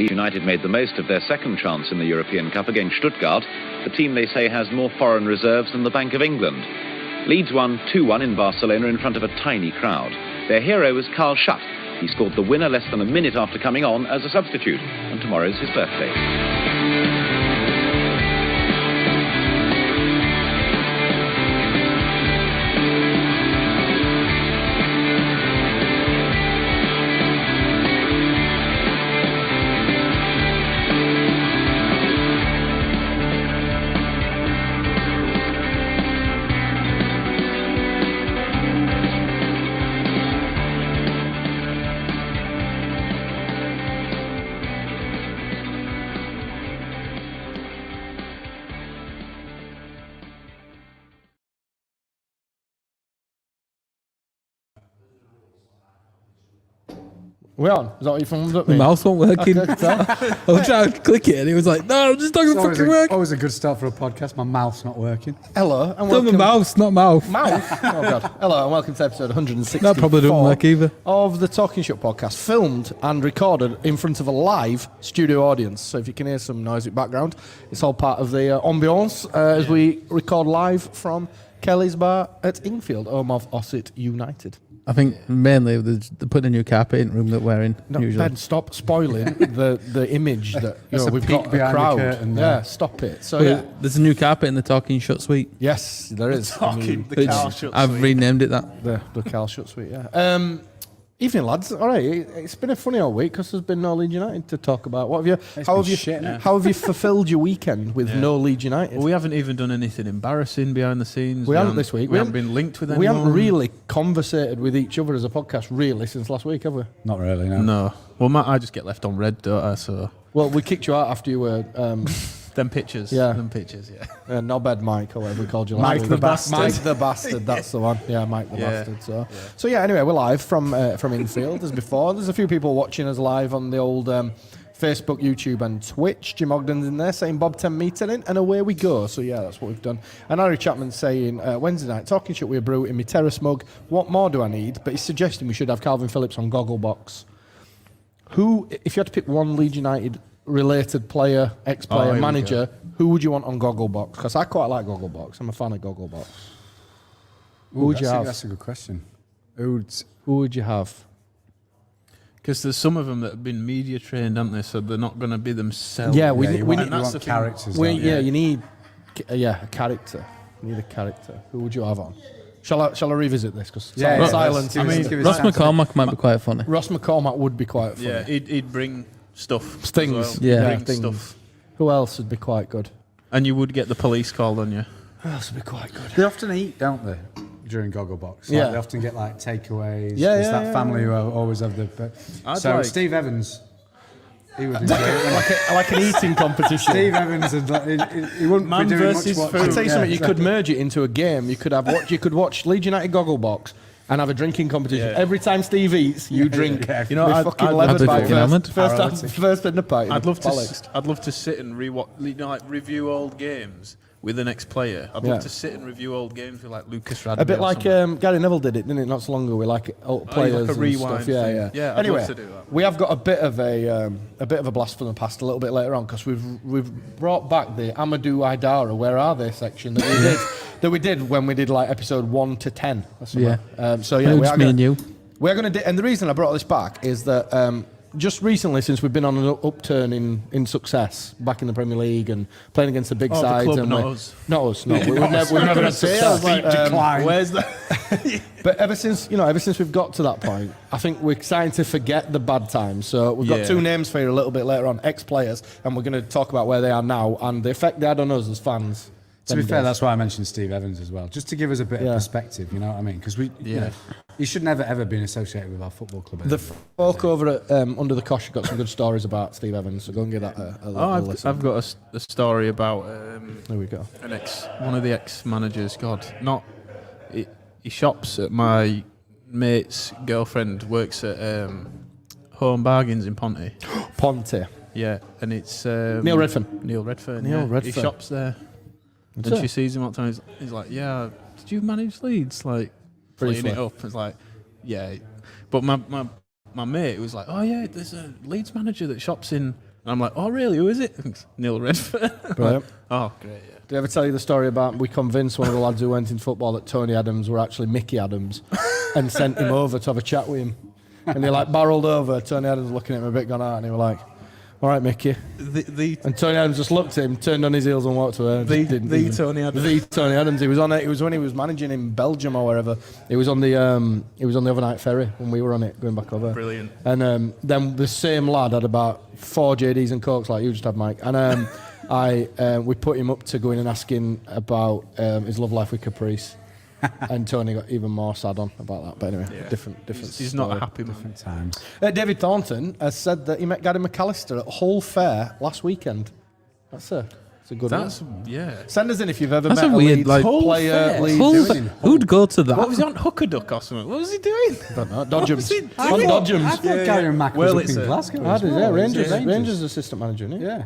Leeds United made the most of their second chance in the European Cup against Stuttgart, the team they say has more foreign reserves than the Bank of England. Leeds won 2-1 in Barcelona in front of a tiny crowd. Their hero was Talking Shutt. He scored the winner less than a minute after coming on as a substitute, and tomorrow's his birthday. We on? Is that what you thumbs up? My mouse wasn't working. I was trying to click it and he was like, no, I'm just not going to fucking work. Always a good start for a podcast. My mouth's not working. Hello and welcome. Mouse, not mouth. Mouth? Oh, God. Hello and welcome to episode 164. That probably doesn't work either. Of the Talking Shutt podcast, filmed and recorded in front of a live studio audience. So if you can hear some noisy background, it's all part of the ambience as we record live from Kelly's Bar at Ingfield, home of Ossett United. I think mainly they're putting a new carpet in the room that we're in. No, usually. Ben, stop spoiling the image that we've got a crowd. Yeah, stop it. So yeah, there's a new carpet in the Talking Shutt suite. Yes, there is. The Carl Shutt I've suite. renamed it that. The Carl Shutt suite. Yeah. Evening, lads. All right, it's been a funny old week because there's been no Leeds United to talk about. What have you? How have you fulfilled your weekend with no Leeds United? Well, we haven't even done anything embarrassing behind the scenes. We haven't this week. We haven't been linked with anyone. We haven't really conversated with each other as a podcast really since last week, have we? Not really, no. No. Well, Matt, I just get left on red, don't I? So. Well, we kicked you out after you were. Them pictures. Yeah. Them pictures, yeah. Knobhead Mike, or whatever we called you. Mike the Bastard. Mike the Bastard, that's the one. Yeah, Mike the Bastard. So yeah, anyway, we're live from Infield as before. There's a few people watching us live on the old Facebook, YouTube and Twitch. Jim Ogden's in there saying Bob 10 meter in, and away we go. So yeah, that's what we've done. And Harry Chapman's saying Wednesday night, Talking Shutt with a brew in my Terrace mug. What more do I need? But he's suggesting we should have Calvin Phillips on Gogglebox. Who, if you had to pick one Leeds United related player, ex-player, manager, who would you want on Gogglebox? Because I quite like Gogglebox. I'm a fan of Gogglebox. Who would you have? That's a good question. Who would you have? Because there's some of them that have been media trained, aren't they? So they're not going to be themselves. Yeah, we you need want characters. you need a character. You need a character. Who would you have on? Shall I revisit this? Because silence. I mean, Ross McCormack might be quite funny. Ross McCormack would be quite funny. Yeah, he'd bring stuff. Things. Well. Yeah. Bring stuff. Who else would be quite good? And you would get the police called on you. Who else would be quite good? They often eat, don't they? During Gogglebox. Yeah. They often get like takeaways. Yeah, It's yeah, that family who always have the. Steve Evans. He would enjoy it. like an eating competition. Steve Evans, he wouldn't Man be doing versus much food. watching. I'll tell you something. You could merge it into a game. You could watch Leeds United Gogglebox and have a drinking competition. Yeah. Every time Steve eats, you drink. You know, We're fucking levered by hammered. first in the pint. I'd love to sit and review old games with the next player. I'd love to sit and review old games with like Lucas Radebe. A bit like Gary Neville did it, didn't it? Not so long ago with like old players like a and stuff. Yeah, thing. yeah. Yeah, I'd anyway, love to do that. we have got a bit of a blast from the past a little bit later on because we've brought back the Amadou Aidara Where Are They section that we did when we did like episode 1 to 10. Yeah. So yeah, It's me and you. we're going to and the reason I brought this back is that just recently, since we've been on an upturn in success back in the Premier League and playing against the big sides, club, and not us. Not us. No, we've never had success. Decline. Where's that? But ever since we've got to that point, I think we're starting to forget the bad times. So we've got two names for you a little bit later on, ex-players, and we're going to talk about where they are now and the effect they had on us as fans. To be fair, that's why I mentioned Steve Evans as well, just to give us a bit of perspective. You know what I mean? Because he should never ever been associated with our football club. The folk over at Under the Cosh have got some good stories about Steve Evans, so go and give that a listen. I've got a story about There we go. one of the ex-managers. He shops at my mate's girlfriend works at Home Bargains in Ponty. Ponte. Yeah, and it's Neil Redfern. Neil Redfern. Neil yeah. Redfern. He shops there, and it? she sees him all the time. He's like, "Yeah, did you manage Leeds?" Like playing it up. It's like, yeah, but my mate was like, "Oh yeah, there's a Leeds manager that shops in And I'm like, oh, really? Who is it? Neil Redfern. Brilliant. Oh, great, yeah. Did I ever tell you the story about we convinced one of the lads who went in football that Tony Adams were actually Mickey Adams and sent him over to have a chat with him? And he like barrelled over. Tony Adams looking at him a bit gone out, and he was like, all right, Mickey. And Tony Adams just looked at him, turned on his heels and walked away. Tony Adams. The Tony Adams. He was on it. It was when he was managing in Belgium or wherever. He was on the overnight ferry when we were on it going back over. Brilliant. And then the same lad had about 4 JDs and Cokes like you just had, Mike. And we put him up to going and asking about his love life with Caprice. And Tony got even more sad on about that. But anyway, different. He's not a happy man. Different times. David Thornton has said that he met Gary McAllister at Hull Fair last weekend. That's a good one. Yeah. Send us in if you've ever That's met a a weird, Leeds like, player. Who'd go to that? What was he on? Hooker Duck or something? What was he doing? I don't know. Dodgems. I On thought- Dodgems. I thought Gary Mack was up in Glasgow. as well. Rangers assistant manager, isn't he? Yeah.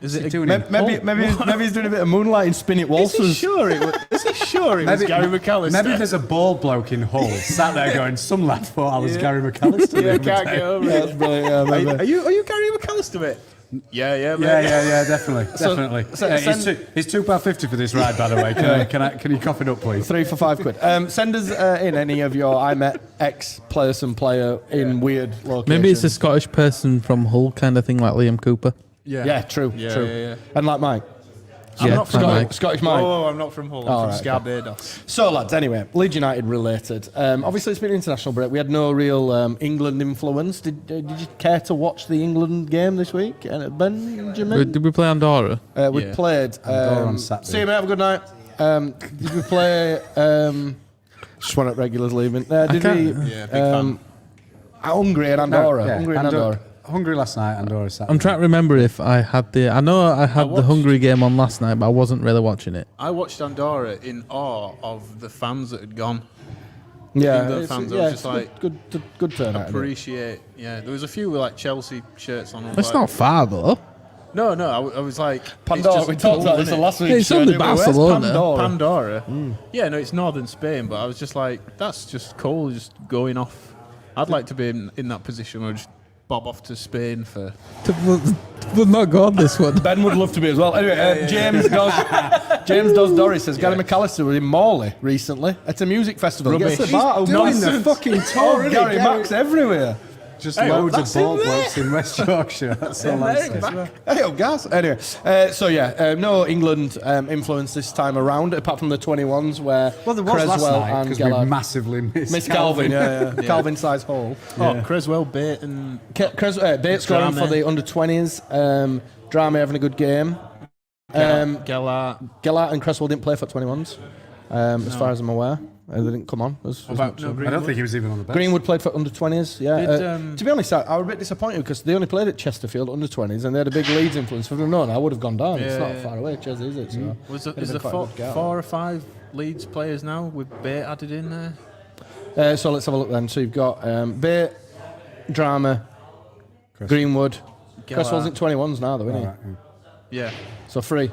Is it doing Maybe he's doing a bit of moonlighting, spinning waltzes. Is he sure it was Gary McAllister? Maybe there's a bald bloke in Hull sat there going, some lad thought I was Gary McAllister. Yeah, can't get over Yeah, it. that's brilliant. Yeah, maybe. Are you Gary McAllister, mate? Yeah, mate. Yeah, definitely. It's £2.50 for this ride, by the way. Can you cough it up, please? 3 for £5. Send us in any of your I met ex-person player in weird locations. Maybe it's a Scottish person from Hull kind of thing, like Liam Cooper. Yeah, true. Yeah. And like Mike. I'm not from Mike. Scottish Mike. Oh, I'm not from Hull. I'm from Scarbados. So, lads, anyway, Leeds United related. Obviously, it's been an international break. We had no real England influence. Did you care to watch the England game this week, Benjamin? Did we play Andorra? We played. Andorra on Saturday. See you, mate. Have a good night. Did we play? Just one at regulars leaving. Did we? Yeah, big fan. Hungary and Andorra. Yeah, Hungary and Andorra. Hungary last night, Andorra Saturday. I'm trying to remember if I had the. I know I had the Hungary game on last night, but I wasn't really watching it. I watched Andorra in awe of the fans that had gone. Yeah, England fans, I was just like, good turnout. appreciate. Yeah, there was a few with like Chelsea shirts on. It's not far though. No, I was like Pandora. it's We just talked cool, about this innit? last week. It's only Barcelona. Pandora. Yeah, no, it's northern Spain, but I was just like, that's just cool, just going off. I'd like to be in that position where I just bob off to Spain for. We'll not go on this one. Ben would love to be as well. Anyway, James does Doris says Gary McAllister was in Morley recently at a music festival. Rubbish. Gets a bar. doing the fucking tour, isn't Gary he? Mack's everywhere. Just Hey, loads that's of bald him there. blokes in West Yorkshire. That's all I'm saying. Hey, oh, gas. Anyway, no England influence this time around, apart from the 21s where Well, there was last Creswell night and because we Gallard massively missed Miss Calvin, Calvin size hole. Oh, Creswell, Bate, and Bates scoring for the under 20s. Drama having a good game. Gellart. And Cresswell didn't play for 21s, as far as I'm aware. They didn't come on. About much. no I don't Greenwood? think he was even on the bench. Greenwood played for under 20s, yeah. Did, to be honest, I was a bit disappointed because they only played at Chesterfield under 20s and they had a big Leeds influence. If I'd have known, I would have gone down. It's not far away, Chelsea, is it? So Is there four or five Leeds players now with Bate added in there? so let's have a look then. So you've got Bate, Drama, Greenwood. Cresswell's in 21s now, though, isn't he? Yeah. So free.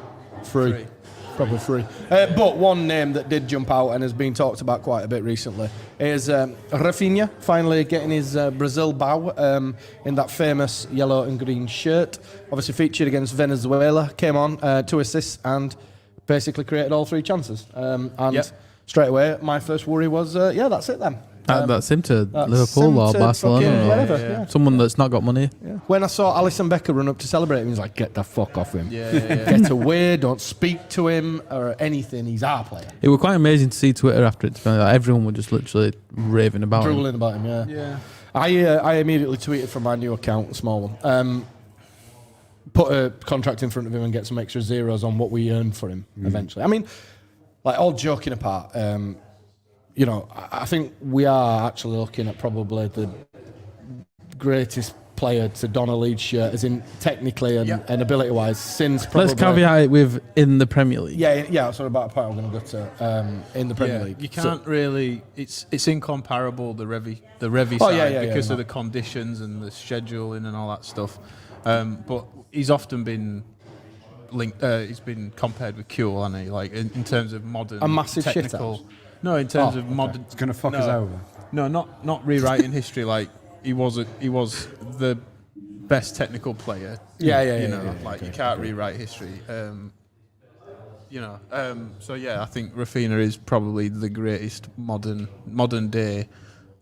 Probably free. But one name that did jump out and has been talked about quite a bit recently is Raphinha, finally getting his Brazil bow in that famous yellow and green shirt. Obviously featured against Venezuela, came on, 2 assists and basically created all 3 chances. Straight away, my first worry was, that's it then. That's him to That's Liverpool him or to Barcelona fucking or wherever, someone that's not got money. When I saw Alisson Becker run up to celebrate him, he was like, get the fuck off him. Yeah. Get away, don't speak to him or anything. He's our player. It was quite amazing to see Twitter after it. To be honest. Like, everyone was just literally raving about him. Drooling about him, Yeah. I immediately tweeted from my new account, a small one. Put a contract in front of him and get some extra zeros on what we earned for him eventually. I mean, like all joking apart, I think we are actually looking at probably the greatest player to don a Leeds shirt, as in technically and ability-wise, since probably... Let's caveat it with in the Premier League. Yeah, so about a point I'm going to go to in the Premier League. You can't really. It's incomparable the Revy Oh, side because of the conditions and the scheduling and all that stuff. But he's often been linked. He's been compared with Kuhl, hasn't he? Like in terms of modern, a massive technical. shithouse. No, in terms of modern. It's going to fuck us over. No, not rewriting history. Like he was the best technical player. Yeah, you can't rewrite history. So yeah, I think Raphinha is probably the greatest modern day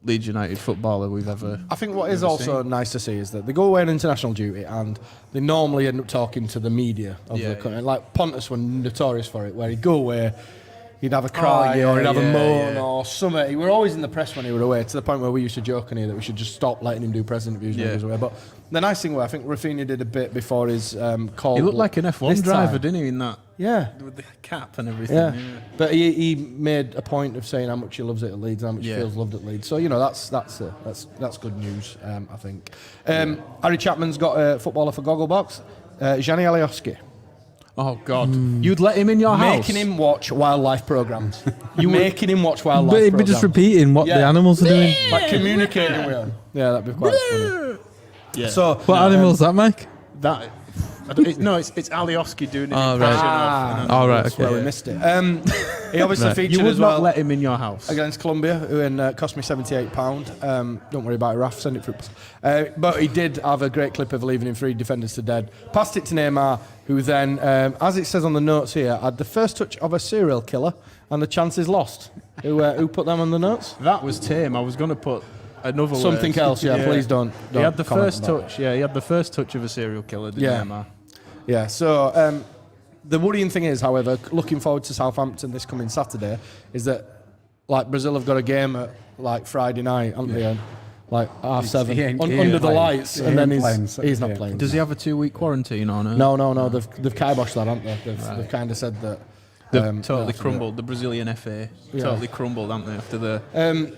Leeds United footballer we've ever. I think what is also nice to see is that they go away on international duty and they normally end up talking to the media of the country. Like Pontus were notorious for it, where he'd go away, he'd have a cry or he'd have a moan or something. He were always in the press when he were away, to the point where we used to joke on here that we should just stop letting him do press interviews when he was away. But the nice thing was, I think Raphinha did a bit before his call. He looked like an F1 driver, didn't he, in that? Yeah. With the cap and everything. Yeah. But he made a point of saying how much he loves it at Leeds, how much he feels loved at Leeds. So, that's good news, I think. Harry Chapman's got a footballer for Gogglebox, Gianni Alioski. Oh, God. You'd let him in your house? Making him watch wildlife programmes. Making him watch wildlife But he'd be programmes. just repeating what the animals are doing. Like communicating with him. Yeah, that'd be quite funny. Yeah. So, What animals that, Mike? It's Alioski doing an impression of. All right, that's where we missed it. He obviously featured You would as well not let him in your house. against Colombia, who cost me £78. Don't worry about it, Raf, send it through. But he did have a great clip of leaving him 3 defenders to dead. Passed it to Neymar, who then, as it says on the notes here, had the first touch of a serial killer and the chances lost. Who put them on the notes? That was tame. I was going to put another Something word. else, please don't He had the comment first about touch. Yeah, he had the first touch of a serial killer, didn't Neymar? Yeah, so the worrying thing is, however, looking forward to Southampton this coming Saturday, is that like Brazil have got a game at like Friday night, haven't they? Like 7:30 under the lights, and then he's not playing. Does he have a 2-week quarantine or no? No. They've kiboshed that, haven't they? They've kind of said that. They've totally crumbled. The Brazilian FA totally crumbled, haven't they, after the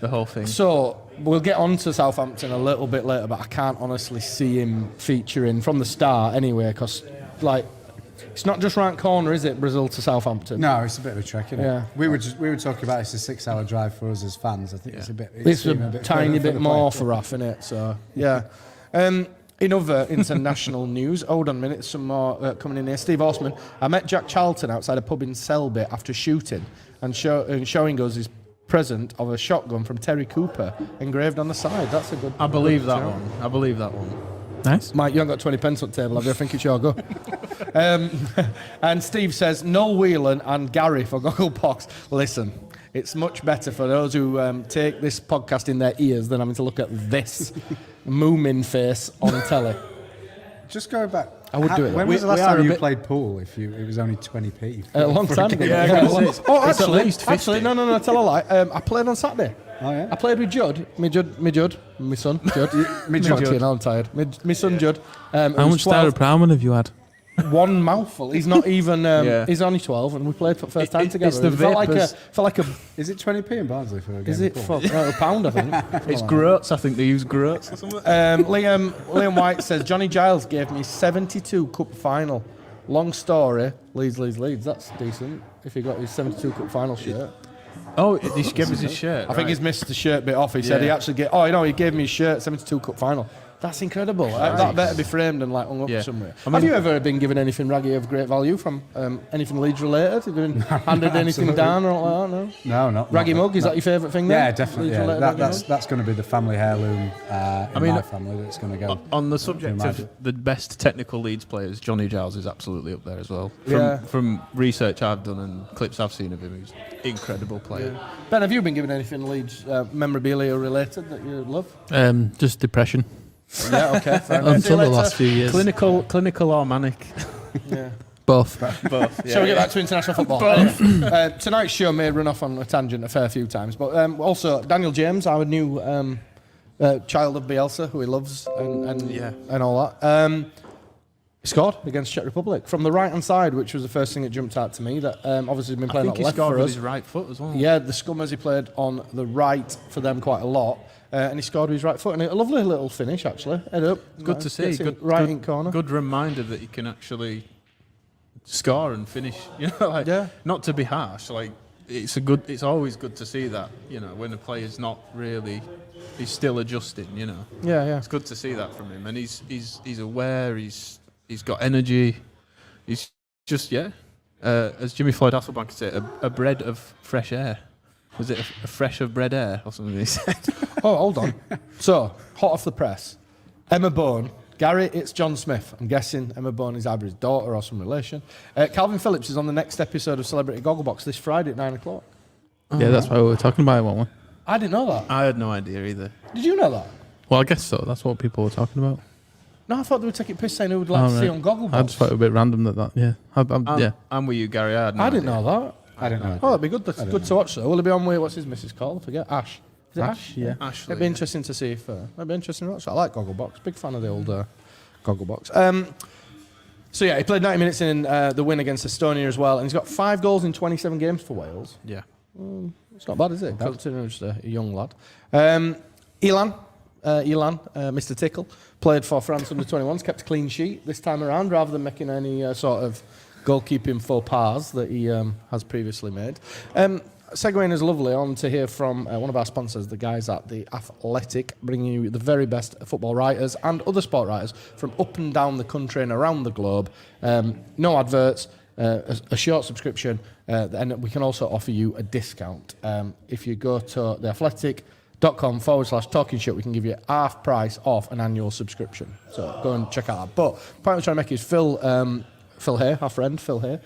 whole thing? So we'll get on to Southampton a little bit later, but I can't honestly see him featuring from the start anyway, because like it's not just round corner, is it? Brazil to Southampton. No, it's a bit of a trek, isn't it? Yeah. We were talking about it's a 6-hour drive for us as fans. I think it's a bit. It's a tiny bit more for Raf, isn't it? So yeah. In other international news, hold on a minute, some more coming in here. Steve Osman, I met Jack Charlton outside a pub in Selby after shooting and showing us his present of a shotgun from Terry Cooper engraved on the side. That's a good. I believe that one. Nice. Mike, you haven't got 20 pence on the table, have you? I think it's your go. And Steve says, Noel Whelan and Gary for Gogglebox. Listen, it's much better for those who take this podcast in their ears than having to look at this moomin face on telly. Just going back, I would do it. When was the last time you played pool? It was only 20p. A long time ago. Actually, no, tell a lie. I played on Saturday. Oh yeah. I played with Judd, my son Judd. Fucking hell, I'm tired. My son Judd. How much Starter Prowman have you had? One mouthful. He's not even. He's only 12, and we played for the first time together. It's the felt like a. Is it 20p in Barnsley for a game? Is it a pound? I think it's groats. I think they use groats or something. Liam White says Johnny Giles gave me 72 cup final. Long story. Leeds. That's decent. If he got his 72 cup final shirt. Oh, he gave us his shirt. I think he's missed the shirt bit off. He said he actually gave. He gave me his shirt. 72 cup final. That's incredible. That better be framed and like hung up somewhere. Have you ever been given anything raggy of great value from anything Leeds related? Have you been handed anything down or like that? No, not raggy mug. Is that your favourite thing? Then? Yeah, definitely. Yeah. That's going to be the family heirloom in my family. That's going to go. On the subject of the best technical Leeds players, Johnny Giles is absolutely up there as well. From research I've done and clips I've seen of him, he's an incredible player. Yeah. Ben, have you been given anything Leeds memorabilia related that you love? Just depression. Yeah, okay. Until the last few years. Clinical or manic? Yeah. Both. Shall we get back to international football? Tonight's show may run off on a tangent a fair few times, but also Daniel James, our new child of Bielsa, who he loves and all that. He scored against Czech Republic from the right-hand side, which was the first thing that jumped out to me. That obviously he's been playing on the left for us. I think he scored with his right foot as well. Yeah, the Scummers, he played on the right for them quite a lot. And he scored with his right foot, and a lovely little finish actually. Head up, good to see. Good in corner. Good reminder that he can actually score and finish. Not to be harsh. Like it's always good to see that. When a player's not really, he's still adjusting. Yeah. It's good to see that from him, and he's aware. He's got energy. He's just as Jimmy Floyd Hasselbank could say, a breath of fresh air. Was it a fresh of bread air or something he said? Oh, hold on. So, hot off the press. Emma Bone Gary, it's John Smith. I'm guessing Emma Boney's either his daughter or some relation. Calvin Phillips is on the next episode of Celebrity Gogglebox this Friday at 9 o'clock. Yeah, that's why we were talking about it, weren't we? I didn't know that. I had no idea either. Did you know that? Well, I guess so. That's what people were talking about. No, I thought they were taking piss saying who would like to see on Gogglebox. I just thought it was a bit random that yeah. I'm with you, Gary. I didn't know that. I don't know. Oh, that'd be good. That's good to watch. So, will it be on with what's his missus called? I forget. Ash. Is it Ash? Yeah. Ashley, It'd be interesting to see if. It'd be interesting to watch. I like Gogglebox. Big fan of the old Gogglebox. So yeah, he played 90 minutes in the win against Estonia as well, and he's got 5 goals in 27 games for Wales. Yeah. It's not bad, is it? Considering he's just a young lad. Elan, Mr. Tickle, played for France under 21s, kept a clean sheet this time around rather than making any sort of goalkeeping faux pas that he has previously made. Segueing is lovely on to hear from one of our sponsors, the guys at The Athletic, bringing you the very best football writers and other sport writers from up and down the country and around the globe. No adverts, a short subscription, and we can also offer you a discount. If you go to theathletic.com/Talking Shutt, we can give you half price off an annual subscription. So go and check out that. But the point I'm trying to make is Phil Hay, our friend Phil Hay,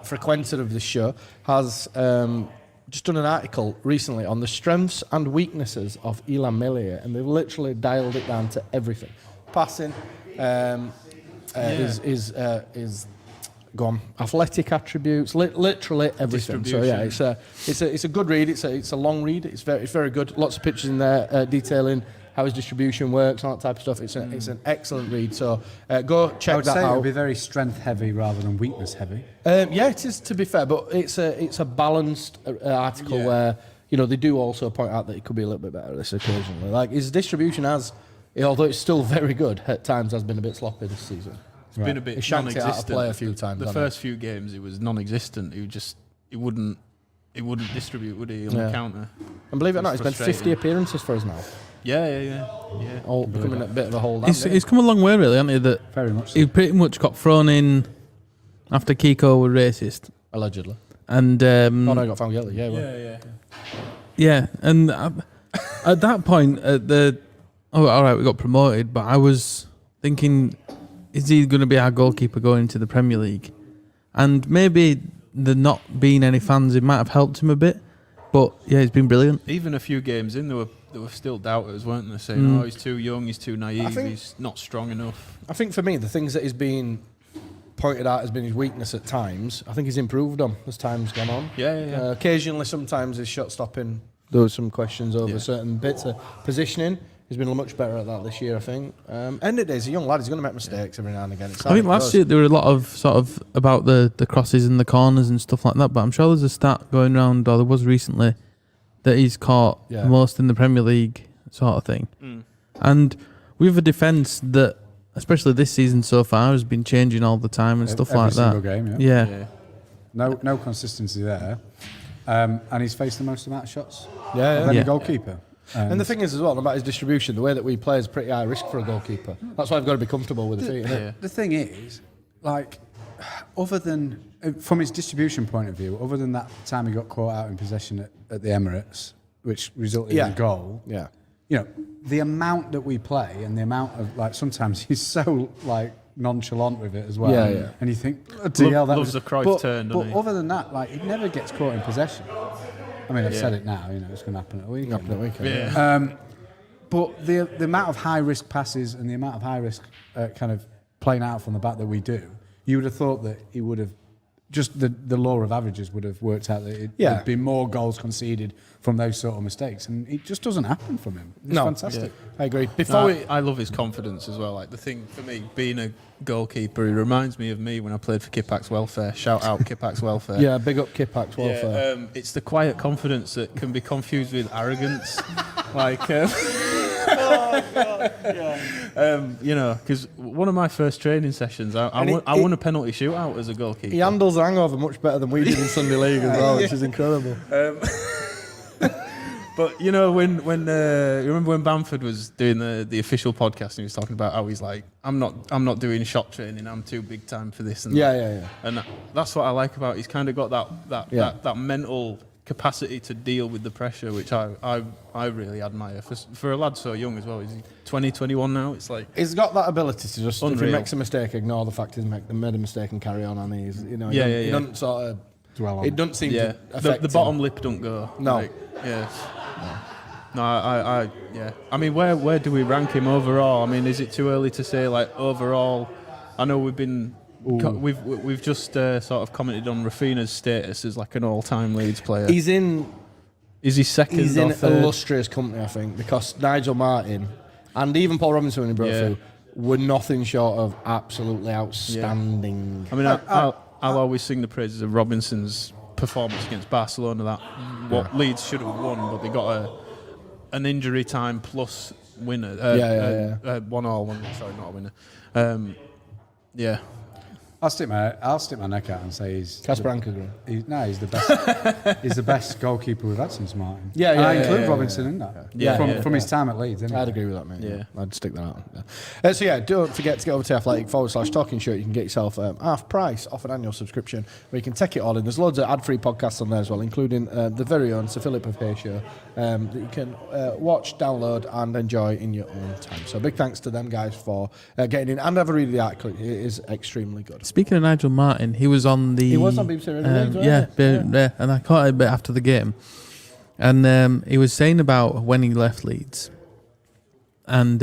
frequenter of the show, has just done an article recently on the strengths and weaknesses of Illan Meslier, and they've literally dialed it down to everything. Passing, his athletic attributes, literally everything. So yeah, it's a good read. It's a long read. It's very good. Lots of pictures in there detailing how his distribution works, all that type of stuff. It's an excellent read. So go check that out. I would say it would be very strength heavy rather than weakness heavy. Yeah, it is, to be fair, but it's a balanced article where they do also point out that it could be a little bit better at this occasionally. Like his distribution although it's still very good, at times has been a bit sloppy this season. It's been a bit he shanked it out of non-existent. play a few times. The first few games, it was non-existent. He wouldn't distribute, would he, on the counter? And believe it or not, he's been 50 appearances for us now. Yeah. All becoming a bit of a hold. He's come a long way, really, hasn't he? That Very much so. He pretty much got thrown in after Kiko was racist. Allegedly. And he got found guilty. yeah, and at that point, all right, we got promoted, but I was thinking, is he going to be our goalkeeper going into the Premier League? And maybe the not being any fans, it might have helped him a bit. But yeah, he's been brilliant. Even a few games in, there were still doubters, weren't there? Saying, he's too young, he's too naive, he's not strong enough. I think for me, the things that he's been pointed out as being his weakness at times, I think he's improved on as time's gone on. Yeah. Occasionally, sometimes his shot stopping, there were some questions over certain bits of positioning. He's been much better at that this year, I think. End of the day, he's a young lad. He's going to make mistakes every now and again. I think last year there were a lot of sort of about the crosses and the corners and stuff like that. But I'm sure there's a stat going around, or there was recently, that he's caught the most in the Premier League, sort of thing. And we have a defence that, especially this season so far, has been changing all the time and stuff like that. Every single game, yeah. No consistency there. And he's faced the most amount of shots. Yeah. Of any goalkeeper. And the thing is as well, about his distribution, the way that we play is pretty high risk for a goalkeeper. That's why I've got to be comfortable with the feet. The thing is, like, other than, from his distribution point of view, other than that time he got caught out in possession at the Emirates, which resulted in a goal, the amount that we play and the amount of, like, sometimes he's so, like, nonchalant with it as well. And you think, loves a Cruyff turn, doesn't he? But other than that, like, he never gets caught in possession. I mean, I've said it now, it's going to happen at the weekend. But the amount of high-risk passes and the amount of high-risk kind of playing out from the back that we do, you would have thought that he would have, just the law of averages would have worked out that there'd be more goals conceded from those sort of mistakes. And it just doesn't happen from him. It's fantastic. I agree. I love his confidence as well. Like, the thing for me, being a goalkeeper, he reminds me of me when I played for Kippax Welfare. Shout out Kippax Welfare. Yeah, big up Kippax Welfare. It's the quiet confidence that can be confused with arrogance. Because one of my first traiing sessions, I won a penalty shootout as a goalkeeper. He handles the hangover much better than we did in Sunday League as well, which is incredible. But when you remember when Bamford was doing the official podcast and he was talking about how he's like, I'm not doing shot training, I'm too big time for this and that. Yeah. And that's what I like about. He's kind of got that mental capacity to deal with the pressure, which I really admire for a lad so young as well. Is he 20, 21 now? It's like he's got that ability to just unreal. If he makes a mistake, ignore the fact he's made a mistake and carry on. And he's he doesn't sort of dwell on it. Doesn't seem to affect the bottom lip don't go. No. Like, No, I mean, where do we rank him overall? I mean, is it too early to say like overall? I know we've just sort of commented on Raphinha's status as like an all-time Leeds player. Is he second? He's or in third? illustrious company, I think, because Nigel Martin and even Paul Robinson, when he broke through, were nothing short of absolutely outstanding. I mean, I'll always sing the praises of Robinson's performance against Barcelona. That Leeds should have won, but they got an injury time plus winner. 1-1. Sorry, not a winner. I'll stick my neck out and say he's Kasper Ankergren. He's the best. He's the best goalkeeper we've had since Martin. Yeah, I include Robinson in that. From his time at Leeds. I'd agree with that, mate. Yeah. I'd stick that out. So don't forget to get over to Athletic/Talking Shutt. You can get yourself half price off an annual subscription where you can take it all in. There's loads of ad-free podcasts on there as well, including the very own Sir Philip of Hay show that you can watch, download, and enjoy in your own time. So big thanks to them guys for getting in and have a read of the article. It is extremely good. Speaking of Nigel Martin, he was on BBC Radio, and I caught it a bit after the game, and he was saying about when he left Leeds, and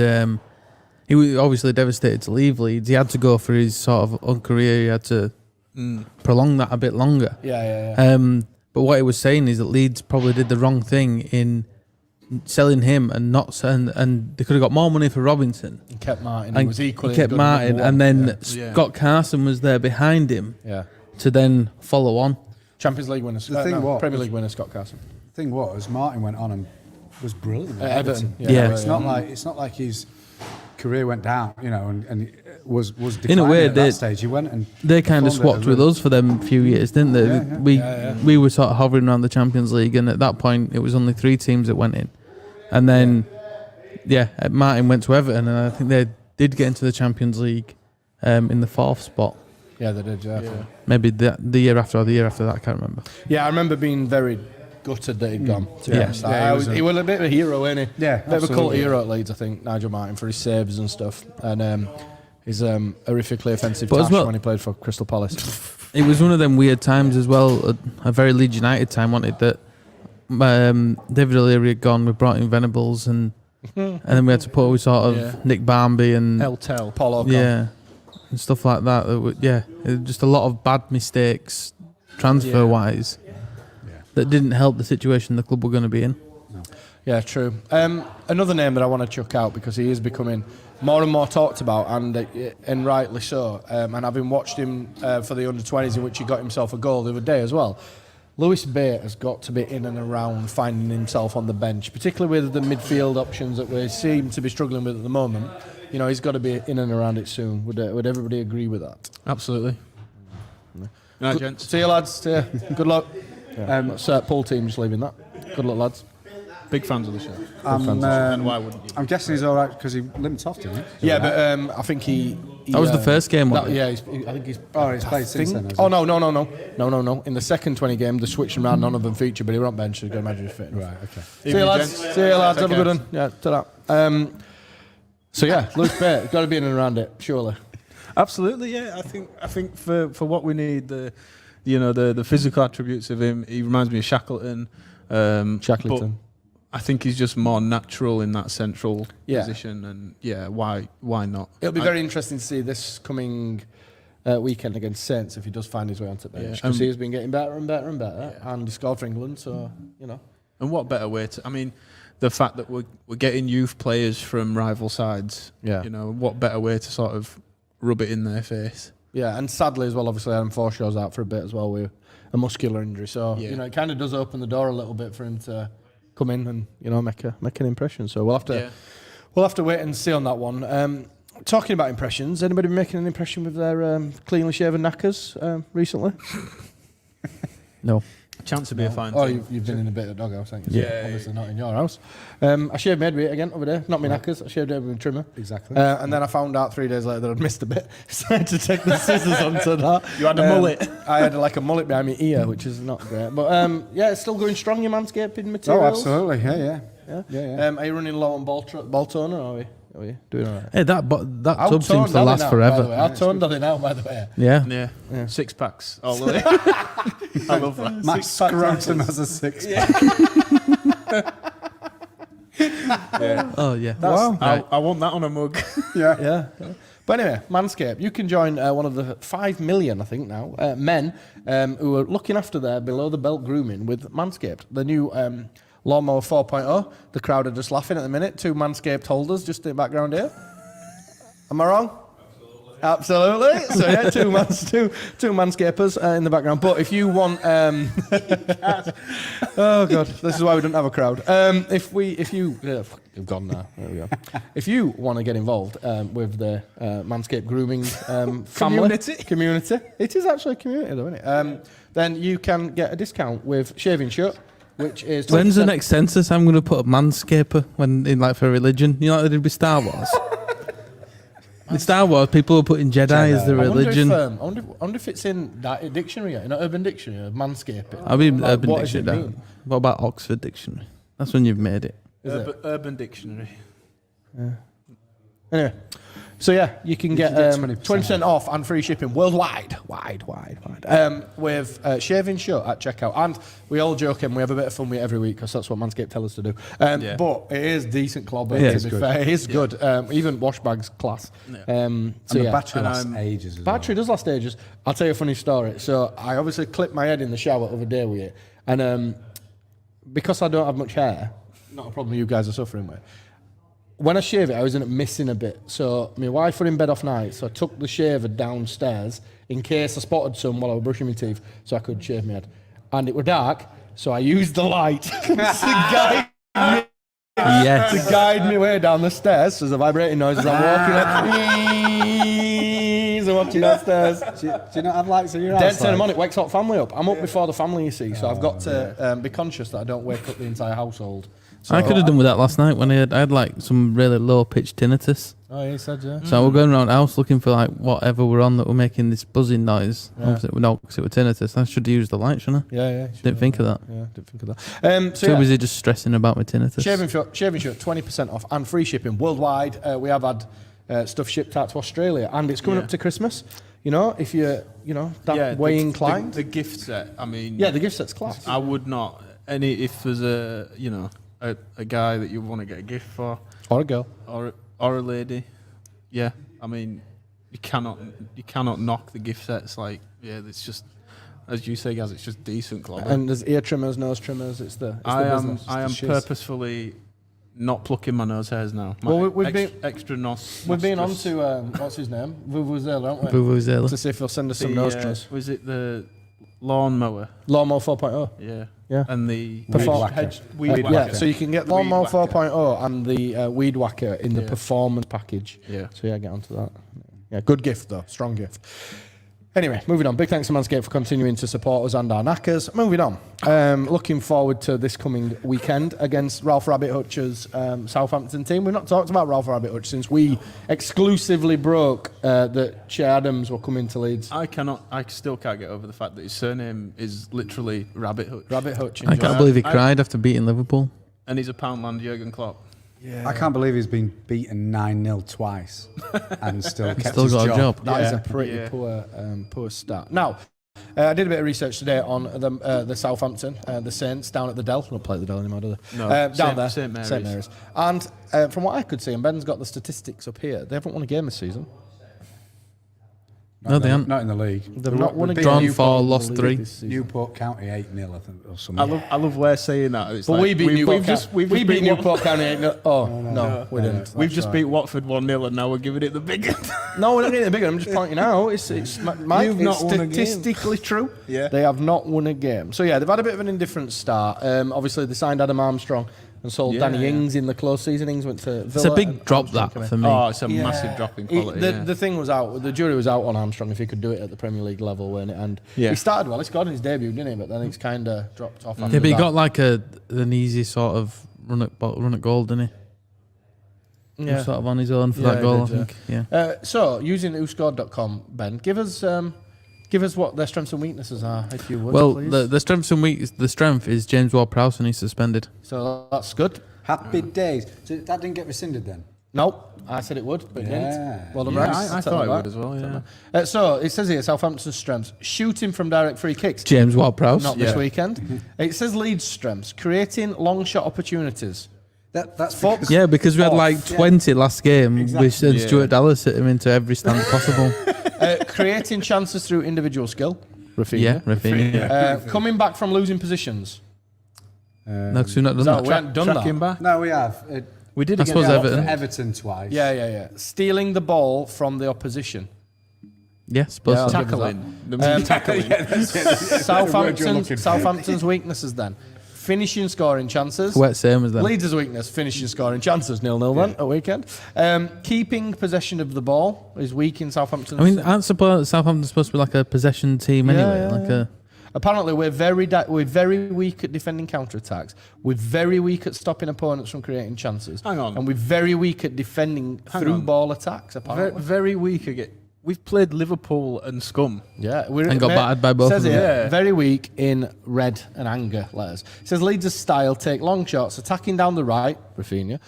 he was obviously devastated to leave Leeds. He had to go for his sort of own career. He had to prolong that a bit longer. But what he was saying is that Leeds probably did the wrong thing in selling him and they could have got more money for Robinson. He kept Martin. And he was equally kept good Martin, and then Scott Carson was there behind him. To then follow on. Champions League winner. Premier League winner Scott Carson. The thing was, Martin went on and was brilliant at Everton. It's not like his career went down, and was declining in a way, at that stage. He went and they kind of swapped with us for them few years, didn't they? We were sort of hovering around the Champions League, and at that point, it was only 3 teams that went in, and then Martin went to Everton, and I think they did get into the Champions League in the 4th spot. Yeah, they did. Maybe the year after or the year after that, I can't remember. Yeah, I remember being very gutted that he'd gone. To be honest, he was a bit of a hero, wasn't he? Yeah, bit of a cult hero at Leeds, I think. Nigel Martin for his saves and stuff, and his horrifically offensive tash when he played for Crystal Palace. It was one of them weird times as well. A very Leeds United time, wanted that. David O'Leary had gone. We brought in Venables, and then we had to put Nick Barmby and Paul O'Connor. And stuff like that. It was just a lot of bad mistakes, transfer-wise, that didn't help the situation the club were going to be in. No. Yeah, true. Another name that I want to chuck out because he is becoming more and more talked about, and rightly so. And having watched him for the under-20s, in which he got himself a goal the other day as well. Lewis Bate has got to be in and around finding himself on the bench, particularly with the midfield options that we seem to be struggling with at the moment. He's got to be in and around it soon. Would everybody agree with that? Absolutely. Night, gents. See you, lads. See you. Good luck. Pool team just leaving that. Good luck, lads. Big fans of the show. And why wouldn't you? I'm guessing he's all right because he limped off, didn't he? Yeah, but I think he that was the first game, wasn't it? Yeah, I think he's played since then. No. In the second 20 game, they switched him around. None of them featured, but he were on bench. So you can imagine he's fit. Right. Okay. See you, lads. Have a good one. Yeah, ta-da. Lewis Bate, got to be in and around it, surely. Absolutely, yeah. I think for what we need, the physical attributes of him, he reminds me of Shackleton. Shackleton. I think he's just more natural in that central position, and why not? It'll be very interesting to see this coming weekend against Saints if he does find his way onto the bench, because he has been getting better and better and better, and he scored for England, so And what better way to? I mean, the fact that we're getting youth players from rival sides. What better way to sort of rub it in their face? Yeah, and sadly as well, obviously Adam Forshaw's out for a bit as well with a muscular injury, so it kind of does open the door a little bit for him to come in and make an impression. So we'll have to wait and see on that one. Talking about impressions, anybody been making an impression with their cleanly shaven knackers recently? No. Chance to be a fine Oh, team. you've been in a bit of a doghouse, haven't you? Yeah, Obviously not in your house. I shaved my head with it again over there. Not my knackers. I shaved it with a trimmer. Exactly. And then I found out 3 days later that I'd missed a bit. So I had to take the scissors onto that. You had a mullet. I had like a mullet behind my ear, which is not great. But yeah, it's still going strong, your Manscaped materials. Oh, absolutely. Yeah. Are you running low on ball toner, or are we doing all right? Hey, that tub seems to last forever. How toned are they now, by the way? Yeah. Yeah. 6 packs all the way. I love that. My scrotum has a 6-pack. Oh yeah. Wow. I want that on a mug. Yeah. But anyway, Manscaped, you can join one of the 5 million, I think now, men who are looking after their below-the-belt grooming with Manscaped. The new Lawnmower 4.0. The crowd are just laughing at the minute. 2 Manscaped holders just in the background here. Am I wrong? Absolutely. So yeah, two Manscapers in the background. But if you want, oh god, this is why we don't have a crowd. We've gone now. There we go. If you want to get involved with the Manscaped grooming community, it is actually a community though, isn't it? Then you can get a discount with Shaving Shut, which is 20%. When's the next census? I'm going to put a manscaper for religion. You know, like they did with Star Wars. In Star Wars, people are putting Jedi as the religion. I wonder if it's in that dictionary yet, in an Urban Dictionary, Manscaping. I'll be Urban what does it Dictionary. mean? What about Oxford Dictionary? That's when you've made it. Urban Dictionary. Anyway, so yeah, you can get 20% 20% off and free shipping worldwide, with Shaving Shut at checkout. And we all joke and we have a bit of fun with it every week because that's what Manscaped tell us to do. But it is decent clobber, to be fair. It is good. Even wash bags class. And the battery lasts ages as Battery does last ages. I'll tell you a funny story. So I obviously clipped my head in the shower the other day with it. And because I don't have much hair, not a problem you guys are suffering with, when I shave it, I was missing a bit. So my wife were in bed off night, so I took the shaver downstairs in case I spotted some while I was brushing my teeth, so I could shave my head. And it were dark, so I used the light to guide me way down the stairs. So there's a vibrating noise as I'm walking downstairs. Do you not have lights in your house? Dead turn them on, it wakes up family up. I'm up before the family, you see, so I've got to be conscious that I don't wake up the entire household. So I could have done with that last night when I had like some really low pitched tinnitus. Oh, yeah, he said, yeah. So we're going around the house looking for like whatever we're on that were making this buzzing noise. Obviously, because it was tinnitus. I should have used the light, shouldn't I? Yeah. Didn't think of that. Yeah, didn't think of that. Too busy just stressing about my tinnitus. Shaving Shut, 20% off and free shipping worldwide. We have had stuff shipped out to Australia, and it's coming up to Christmas. You know, if you're, that way inclined. The gift set, I mean... Yeah, the gift set's class. I would not... if there's a guy that you want to get a gift for... Or a girl. Or a lady. Yeah, I mean, you cannot knock the gift sets. Like, it's just... As you say, guys, it's just decent clothing. And there's ear trimmers, nose trimmers, it's the business. I am purposefully not plucking my nose hairs now. We've been extra nose. We've been on to what's his name, Vuvuzela, haven't we? Vuvuzela. To see if he'll send us some nose trimmers. Was it the lawnmower? Lawnmower 4.0. Yeah. And the weed whacker. Yeah, so you can get Lawnmower 4.0 and the Weed Whacker in the performance package. Yeah. So get onto that. Yeah, good gift though, strong gift. Anyway, moving on. Big thanks to Manscaped for continuing to support us and our knackers. Moving on. Looking forward to this coming weekend against Ralph Rabittshede's Southampton team. We've not talked about Ralph Rabittshed since we exclusively broke that Che Adams were coming to Leeds. I still can't get over the fact that his surname is literally Rabittshed. Rabittshed. I can't believe he cried after beating Liverpool. And he's a Poundland Jurgen Klopp. Yeah. I can't believe he's been beaten 9-0 twice and still kept still his got a job. That is a pretty poor start. Now, I did a bit of research today on the Southampton, the Saints down at the Dell. They don't play at the Dell anymore, do they? No, down there, St Mary's. And from what I could see, and Ben's got the statistics up here, they haven't won a game this season. No, they haven't. Not in the league. They've not won a game. Drawn 4, lost 3. Newport County 8-0, I think, or something. I love Ware saying that. It's But like we beat Newport County. County 8-0. Oh, no, we didn't. We've just beat Watford 1-0 and now we're giving it the big one. No, we're not getting it bigger. I'm just pointing out. It's Mike, You've it's not won a game. statistically true. Yeah. They have not won a game. So, yeah, they've had a bit of an indifferent start. Obviously, they signed Adam Armstrong and sold Danny Ings in the close season. Ings went to Villa. It's a big drop that for me. Oh, it's a massive drop in quality. The thing was out. The jury was out on Armstrong if he could do it at the Premier League level, weren't it? And he started well. He scored in his debut, didn't he? But then he's kind of dropped off. Yeah, but he got like an easy sort of run at goal, didn't he? Yeah, sort of on his own for that goal. I think. Yeah. So using whoscored.com, Ben, give us what their strengths and weaknesses are, if you would. Well, please. the strengths and weaknesses. The strength is James Ward-Prowse, and he's suspended. So that's good. Happy days. So that didn't get rescinded then? Nope, I said it would, but it didn't. Well done, Rex. I thought it would as well. Yeah. So it says here, Southampton's strengths: shooting from direct free kicks. James Ward-Prowse. Not this weekend. It says Leeds' strengths: creating long shot opportunities. That's Fox. Yeah, because we had like 20 last game. Exactly. We sent Stuart Dallas hit him into every stand possible. Creating chances through individual skill. Raphinha. Yeah, Raphinha. Coming back from losing positions. No, because we've not done that. We haven't done that. Back. No, we have. We did I against suppose Everton. Everton twice. Yeah. Stealing the ball from the opposition. Yeah, suppose so. tackling. Southampton's weaknesses then. Finishing scoring chances. Wet same as them. Leeds' weakness, finishing scoring chances, 0-0 then at weekend. Keeping possession of the ball is weak in Southampton. I mean, aren't Southampton supposed to be like a possession team anyway? Apparently, we're very weak at defending counter-attacks. We're very weak at stopping opponents from creating chances. Hang on. And we're very weak at defending through ball attacks, apparently. Very weak again. We've played Liverpool and Scum. Yeah, And got battered by both says of them. Here, very weak in red and anger letters. It says Leeds' style take long shots, attacking down the right, Raphinha,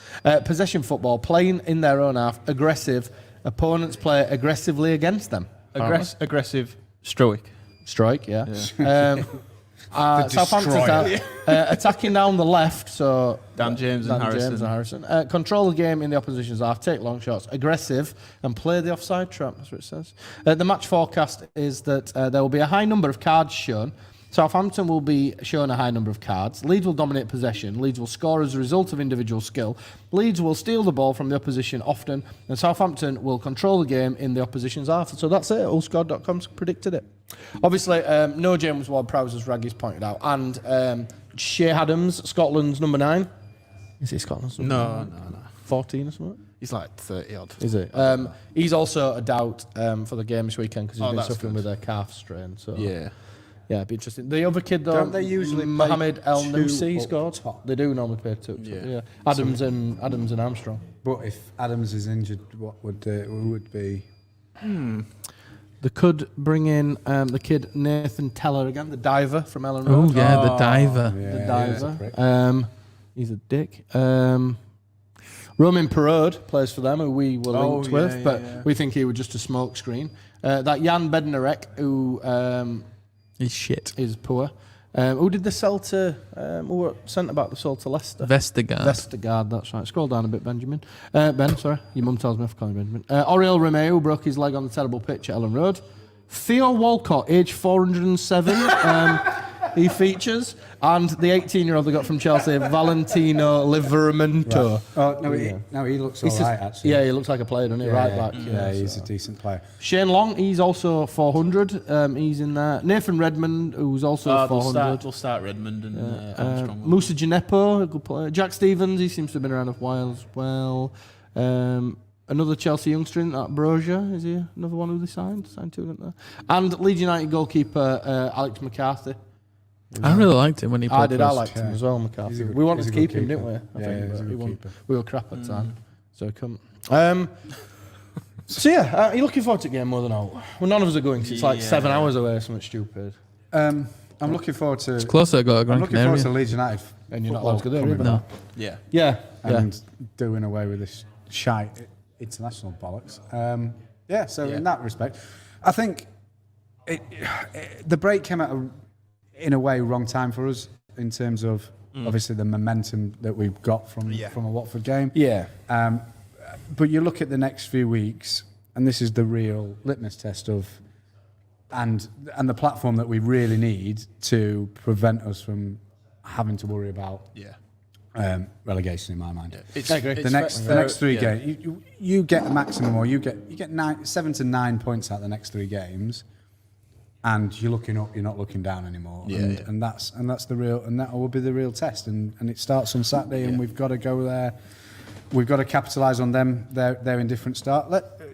possession football, playing in their own half, aggressive, opponents play aggressively against them. Aggressive Stroik. Strike, yeah. Southampton's attacking down the left, so Dan James and Harrison. Control the game in the opposition's half, take long shots, aggressive, and play the offside trap. That's what it says. The match forecast is that there will be a high number of cards shown. Southampton will be shown a high number of cards. Leeds will dominate possession. Leeds will score as a result of individual skill. Leeds will steal the ball from the opposition often, and Southampton will control the game in the opposition's half. So that's it. Allscore.com's predicted it. Obviously, no James Ward-Prowse, as Raggy's pointed out, and Shea Adams, Scotland's number 9. Is he Scotland's number 9? No. 14 or something? He's like 30 odd. Is he? He's also a doubt for the game this weekend because he's been suffering with a calf strain. So yeah, it'd be interesting. The other kid, though, Don't they usually Mohamed El two Noussi up scored. top? They do normally play two. Yeah. Adams and Armstrong. But if Adams is injured, what would who would be? They could bring in the kid Nathan Teller again, the diver from Ellen Oh, Road. yeah, the diver. The diver. He's a dick. Romain Perraud plays for them, who we were linked with, but we think he was just a smokescreen. That Jan Bednarek, who He's shit. is poor. Who did they sell to? Who were centre back they sold to Leicester? Vestergaard. That's right. Scroll down a bit, Benjamin. Ben, sorry. Your mum tells me off calling Benjamin. Oriel Romeu broke his leg on the terrible pitch at Ellen Road. Theo Walcott, age 407, he features. And the 18-year-old they got from Chelsea, Valentino Livramento. Right. Oh, he looks all right, actually. Yeah, he looks like a player, doesn't he? Right back. Yeah, he's a decent player. Shane Long, he's also 400. He's in there. Nathan Redmond, who's also 400. We'll start Redmond and Armstrong. Musa Gineppo, a good player. Jack Stevens, he seems to have been around a while as well. Another Chelsea youngster in that Brozier, is he another one who they signed? Signed two, didn't they? And Leeds United goalkeeper Alex McCarthy. I really liked him when he played. I did. I liked him as well, McCarthy. We wanted to keep him, didn't we? I think we were crap at the time, so he couldn't. So yeah, are you looking forward to the game more than all? Well, none of us are going. 'Cause it's like 7 hours away or something stupid. I'm looking forward to. It's closer. I got a Gran I'm looking forward Canaria. to Leeds United. And you're not allowed to go there coming either. No. Yeah. Yeah. Doing away with this shite international bollocks. In that respect, I think the break came at in a way wrong time for us in terms of obviously the momentum that we've got from a Watford game. Yeah. But you look at the next few weeks, and this is the real litmus test of and the platform that we really need to prevent us from having to worry about relegation in my mind. I agree. The next three games, you get a maximum, or you get 7 to 9 points out of the next 3 games. and you're looking up, you're not looking down anymore. And that's the real, and that will be the real test. And it starts on Saturday, and we've got to go there. We've got to capitalise on them. They're indifferent start.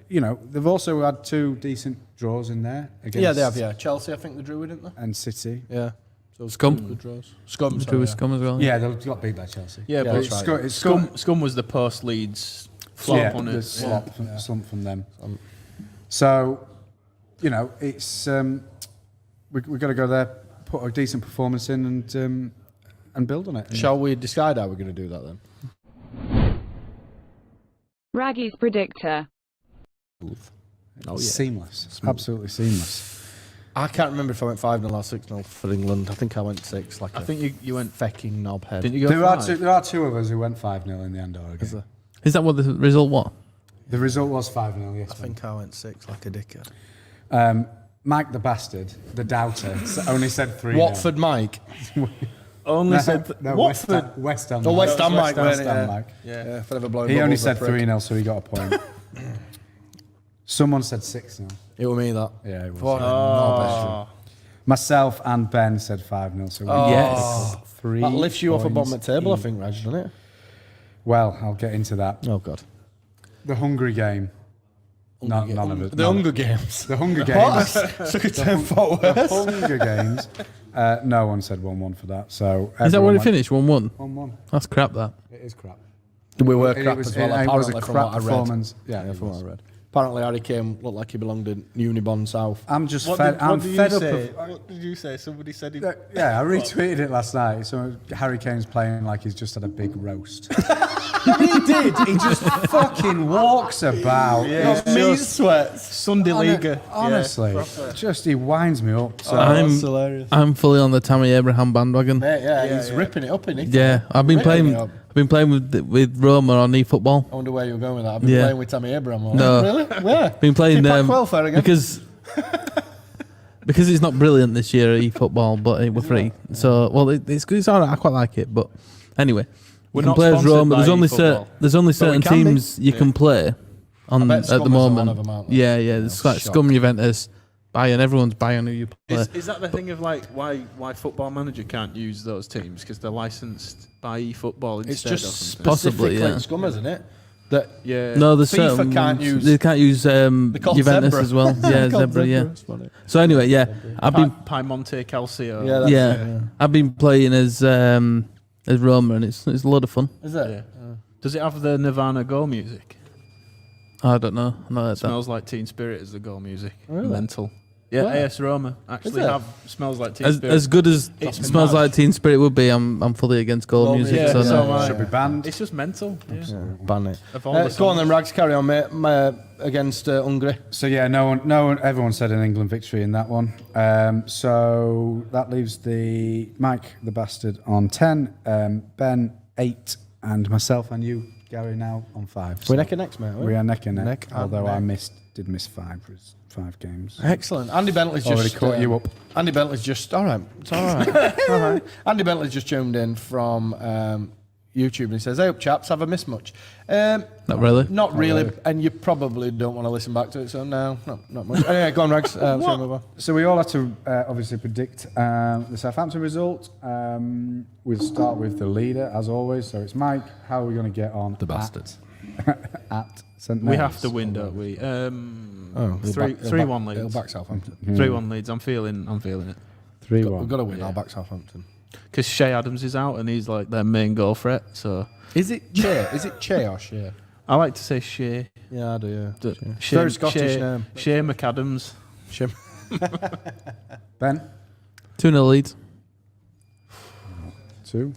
They've also had 2 decent draws in there. They have. Yeah, Chelsea, I think they drew with, didn't they? And City. Yeah. So Scum. Good draws. Scum. Drew with Scum as well. Yeah, they got beat by Chelsea. Yeah, but Scum was the post Leeds flop on it. Slump from them. So, it's we've got to go there, put a decent performance in, and build on it. Shall we decide how we're going to do that then? Raggy's predictor. Seamless. Absolutely seamless. I can't remember if I went 5-0 or 6-0 for England. I think I went 6. I think you went fecking knobhead. Didn't you go there are 2 of us who went 5-0 in the Andorra game. Is that what the result was? The result was 5-0, yes. I think I went 6 like a dickhead. Mike the bastard, the doubter, only said 3. Watford Mike. Only said Watford. West Ham. West Ham Mike. Mike. Yeah. Forever blowing He only bubbles, said the prick. 3-0, so he got a point. Someone said 6-0. It was me, that. Yeah, it was. Oh. Myself and Ben said 5-0, so we Yes. 3 That lifts you off a bottom of the table, I each. think, Raj, doesn't it? Well, I'll get into that. Oh, God. The Hungry game. None of it. The Hunger Games. The Hunger Games. Took a turn forward. The Hunger Games. No one said 1-1 for that. So Is that where it finished? 1-1? 1-1. That's crap, that. It is crap. We were It crap was- as well, it was a apparently, from crap what I read. performance. Yeah, From what I read. Apparently, Harry Kane looked like he belonged in Unibond South. I'm just fed. I'm fed up. What did you say? Somebody said he. Yeah, I retweeted it last night. So Harry Kane's playing like he's just had a big roast. He did. He just fucking walks about. Yeah. He's Meat just- sweats. Sunday League. Honestly, just he winds me up. So hilarious. I'm fully on the Tammy Abraham bandwagon. Yeah, he's ripping it up, isn't he? Yeah, I've been playing. I've been playing with Roma on eFootball. I wonder where you're going with that. I've been Yeah. playing with Tammy Abraham. No. Really? Where? Been playing welfare again? because it's not brilliant this year at eFootball, but it was free. So it's good. It's alright. I quite like it. But anyway, We're you can not play as sponsored Roma. by There's only certain can be. teams you can play on bet at Scum the is one moment. of them, aren't they? Yeah. It's like Scum, Juventus, Bayern. Everyone's Bayern who you play. Is that the thing of like why Football Manager can't use those teams because they're licensed by eFootball instead? It's just or something? Possibly, specifically yeah. Scum, isn't it? That No, the FIFA certain can't use- They can't use called Juventus Zebra. as well. Yeah, Zebra. Yeah. So anyway, yeah, I've been Piemonte Calcio. Yeah, that's I've been playing as Roma, and it's a lot of fun. Is it? Yeah. Does it have the Nirvana goal music? I don't know. I know that. Smells like Teen Spirit as the goal music. Really? Mental. Yeah, Where? AS Roma actually it? have Smells Like Teen As Spirit. good as It's Smells mad. Like Teen Spirit would be, I'm fully against goal Goal music. music, So yeah, no. so am I. should be banned. It's just mental. Yeah. Ban it. Of all Go the on songs. then, Rags. Carry on, mate. Against Hungary. So yeah, no one, everyone said an England victory in that one. So that leaves the Mike the bastard on 10, Ben 8, and myself and you, Gary, now on 5. We're neck and neck, mate. We are neck and neck. Neck and although I neck. did miss 5 games. Excellent. Andy Bentley's Already just caught you up. Andy Bentley's just all right. It's all right. All right. Andy Bentley's just tuned in from YouTube and he says, "Hey up, chaps, have I missed much?" Not really. Not really, and you probably don't want to listen back to it. So no, not much. Anyway, go on, Rags. Shall we move on? So we all had to obviously predict the Southampton result. We'll start with the leader as always. So it's Mike. How are we going to get on? The bastards. At St. We Mary's? have to win, don't we? 3-1 It'll Leeds. back Southampton. 3-1 Leeds. I'm feeling it. 3-1. We've got to win. I'll back Southampton. Because Shea Adams is out and he's like their main goal threat. So Is it Che? Is it Che or Shea? I like to say Shea. Yeah, I do. Yeah. Shea, Very Scottish Shea, name. Shea McAdams. Shea. Ben 2-0 Leeds. 2.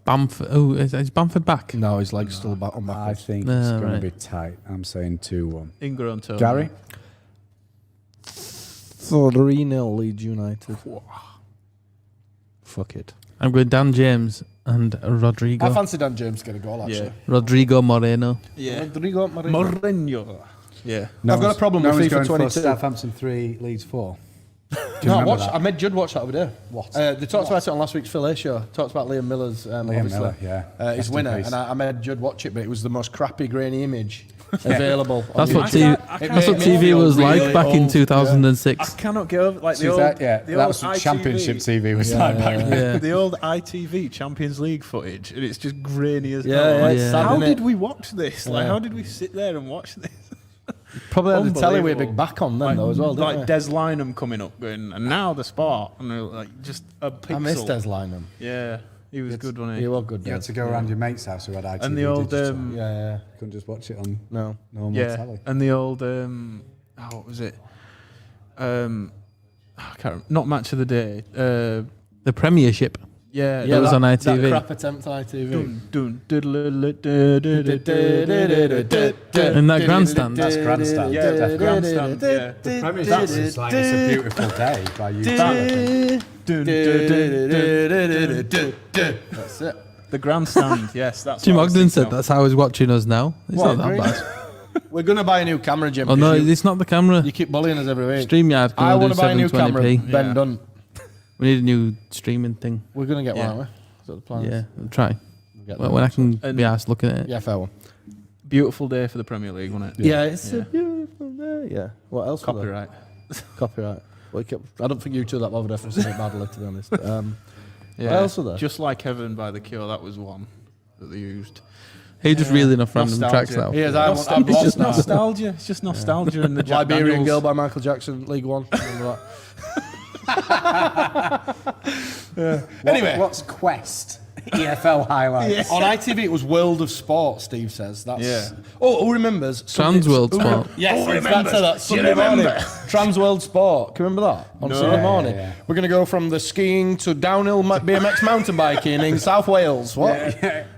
Bamford. Oh, is Bamford back? No, his leg's still back on I backwards. think it's going to right. be tight. I'm saying 2-1. Ingram Tony. Gary 3-0 Leeds United. Fuck it. I'm going Dan James and Rodrigo. I fancy Dan James get a goal actually. Yeah. Rodrigo Moreno. Yeah. Rodrigo Moreno. Moreno. Yeah. I've got a problem with FIFA going 22. For Southampton 3, Leeds 4. No, remember that? I made Judd watch that over there. What? They talked about it on last week's Phil A show. Talked about Liam Miller's Liam obviously, Miller, yeah. his Rest in winner, peace. and I made Judd watch it, but it was the most crappy, grainy image available. That's on what YouTube. TV was like back in I 2006. cannot get over like the See old, that? Yeah, the that old was what ITV, Championship TV was like back then. Yeah. the old ITV Champions League footage, and it's just grainy as Yeah, hell. yeah, Like, it's sad, how innit? did we watch this? Like, Yeah. how did we sit there and watch this? Probably had the telly with a big Unbelievable. back on then, though, as well, didn't Like Des Lynam coming up, going, and now the sport, and they're like just a pixel. I missed Des Lynam. Yeah, he was good, wasn't he? He was good, You had Des. to go around your mate's house who had ITV And the old, digital. Yeah. Couldn't just watch it on No. normal Yeah, telly. and the old, what was it? I can't remember. Not Match of the Day. The Premiership. Yeah, That was on That ITV. crap attempt on ITV. In that grandstand. That's grandstand. Yeah, definitely. grandstand. Yeah. That's just like It's a Beautiful Day by YouTube. That's it. The grandstand. Yes, that's. Jim what I was Ogden thinking said of. that's how he's watching us now. It's What, not that great? bad. We're going to buy a new camera, Jim. Oh no, because it's not the camera. you keep bullying us every week. StreamYard I can want do to buy a new camera. 720p. Ben Yeah. done. We need a new streaming thing. We're going to get Yeah. one, aren't we? Is that the plan? Yeah, I'll try. We'll get Well, that. when I can And- be asked looking at it. Yeah, fair one. Beautiful day for the Premier League, wasn't it? Yeah, it's a beautiful day. Yeah. What else? was there? Copyright. Copyright. Well, I don't think you two that bothered referencing it badly, to be honest. Yeah. What else was there? Just like Heaven by the Cure, that was one that they used. He just reeling off random Nostalgia. tracks now. Here's I'm It's lost just now. nostalgia. It's just nostalgia in the Jack Liberian Girl Daniels. by Michael Jackson, League One. Remember that? Anyway. What's Quest? EFL highlights. On ITV, it was World of Sport, Steve says. That's Yeah. Oh, who remembers? Trans World Sport. Yes, that's Sunday morning. Trans World Sport. Can you remember that? On Sunday morning. yeah. We're going to go from the skiing to downhill BMX mountain biking in South Wales. What?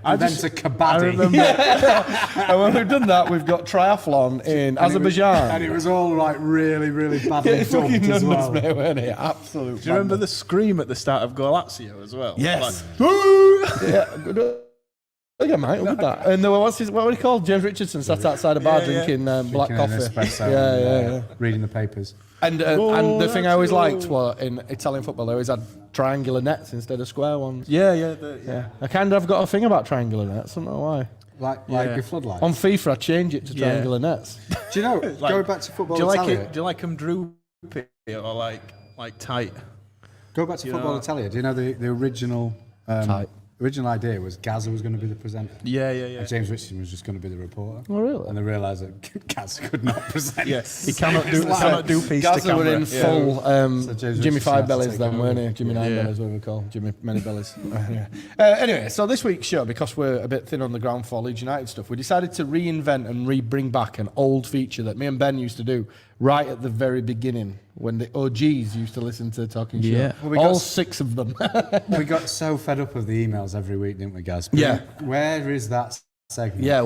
And then to Kabaddi. And when we've done that, we've got triathlon in Azerbaijan. And it was all like really, really badly It's fucking dubbed as numbers, well. mate, weren't it? Absolute. Do you remember the scream at the start of Golazio as well? Yes. Like, Yeah, good. Look at mate, look at that. And what was he called? James Richardson sat outside a bar drinking black Drinking an coffee. espresso Yeah. reading the papers. And the thing I always liked was in Italian football, they always had triangular nets instead of square ones. yeah. Yeah. I kind of got a thing about triangular nets. I don't know why. Like Yeah. your floodlights. On FIFA, I changed it to Yeah. triangular nets. Do you know, Like, going back to football Do you like Italia, it? Do you like them droopy or like tight? go back to you football know- Italia, do you know the original Tight. original idea was Gazza was going to be the presenter? Yeah. And James Richardson was just going to be the reporter. Oh, really? And they realised that Gazza could not present. Yes, he cannot do like- cannot do piece to Gaza were camera. in full So James Jimmy Richardson Five had to Bellies take then, over. weren't he? Jimmy Nine Yeah. Bellies, what we call Jimmy Many Bellies. Anyway, so this week's show, because we're a bit thin on the ground for Leeds United stuff, we decided to reinvent and bring back an old feature that me and Ben used to do right at the very beginning when the OGs used to listen to Talking Shutt. Yeah. Well, we All got- 6 of them. We got so fed up of the emails every week, didn't we, guys? Yeah. Where is that segment? Yeah,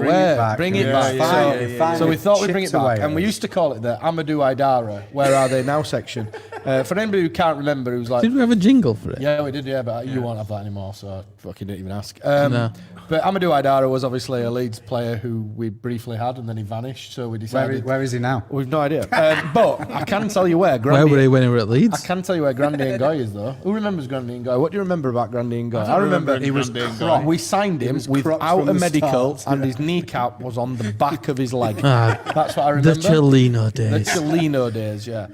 Bring it back. So we thought we'd bring it back. And we used to call it the Amadou Aidara, Where Are They Now section. For anybody who can't remember, who's like... Did we have a jingle for it? Yeah, we did, but you won't have that anymore, so I fucking didn't even ask. No. But Amadou Aidara was obviously a Leeds player who we briefly had, and then he vanished, so we decided... Where is he now? We've no idea. But I can tell you where. Where Grandy, were they when they were at I Leeds? can tell you where Grandy Ngoy is, though. Who remembers Grandy Ngoy? What do you remember about Grandy Ngoy? I remember he was crop. we signed him was without cropped from a the medical, start. and his kneecap was on the back of his leg. Ah, That's what I the remember. Cellino The days. Cellino days, yeah.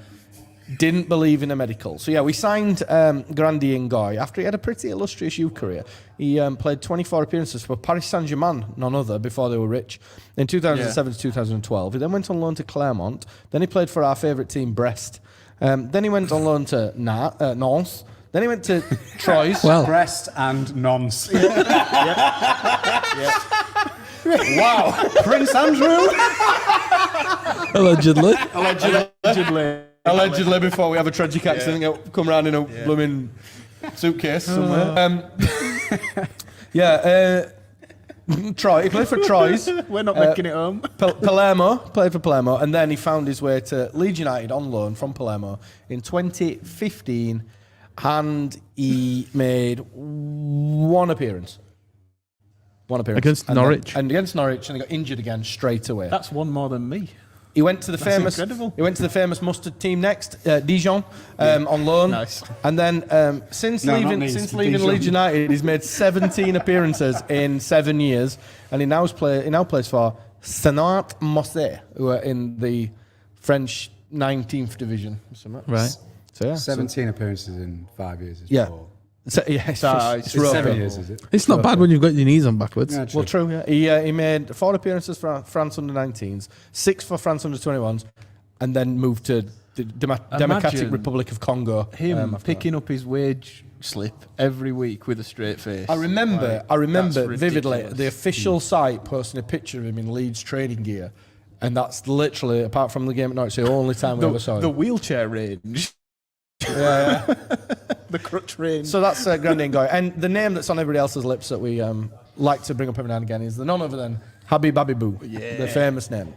Didn't believe in a medical. So, yeah, we signed Grandy Ngoy after he had a pretty illustrious youth career. He played 24 appearances for Paris Saint-Germain, none other, before they were rich, in 2007 to 2012. He then went on loan to Clermont. Then he played for our favourite team, Brest. Then he went on loan to Nantes. Then he went to Troyes. Well, Breast and nonce. Wow. Prince Andrew. allegedly. Allegedly, before we have a tragic accident, come round in a blooming suitcase somewhere. Troy. He played for Troyes. We're not making it home. Palermo, played for Palermo, and then he found his way to Leeds United on loan from Palermo in 2015, and he made one appearance. Against And Norwich. and against Norwich, and he got injured again straight away. That's one more than me. He went to the famous. incredible. He went to the famous mustard team next, Dijon, on loan. Nice. And then since No, not leaving Nice, Leeds Dijon. United, he's made 17 appearances in 7 years, and he now plays for Saint-Mosse, who are in the French 19th division. Right. So yeah, 17 appearances in 5 years. Is Yeah. poor. So, yeah, it's 7 years, is it? It's not bad when you've got your knees on backwards. Yeah, Well, true. Yeah, he made 4 appearances for France under 19s, 6 for France under 21s, and then moved to the Democratic Republic of Congo. Him after picking up his wage slip every week with a straight face. I remember that's vividly ridiculous. the official site posting a picture of him in Leeds training gear, and that's literally, apart from the game at Norwich, the only time we ever saw The him. wheelchair range. Yeah. The crutch range. So that's Grandin Goy. And the name that's on everybody else's lips that we like to bring up every now and again is the none other than Habib Abibou, the famous name.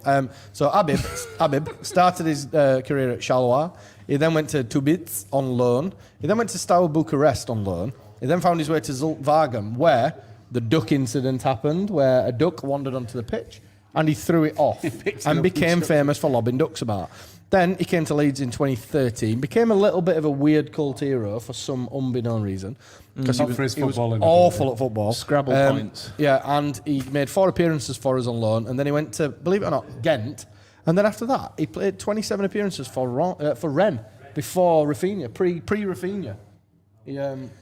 So Habib started his career at Charleroi. He then went to Tubitz on loan. He then went to Steaua Bucharest on loan. He then found his way to Zultwagen, where the duck incident happened, where a duck wandered onto the pitch and he threw it off and became famous for lobbing ducks about. Then he came to Leeds in 2013, became a little bit of a weird cult hero for some unbeknown reason. Because he was awful at football. Scrabble points. Yeah, and he made 4 appearances for us on loan, and then he went to, believe it or not, Ghent. And then after that, he played 27 appearances for Rennes before Raphinha, pre-Raphinha.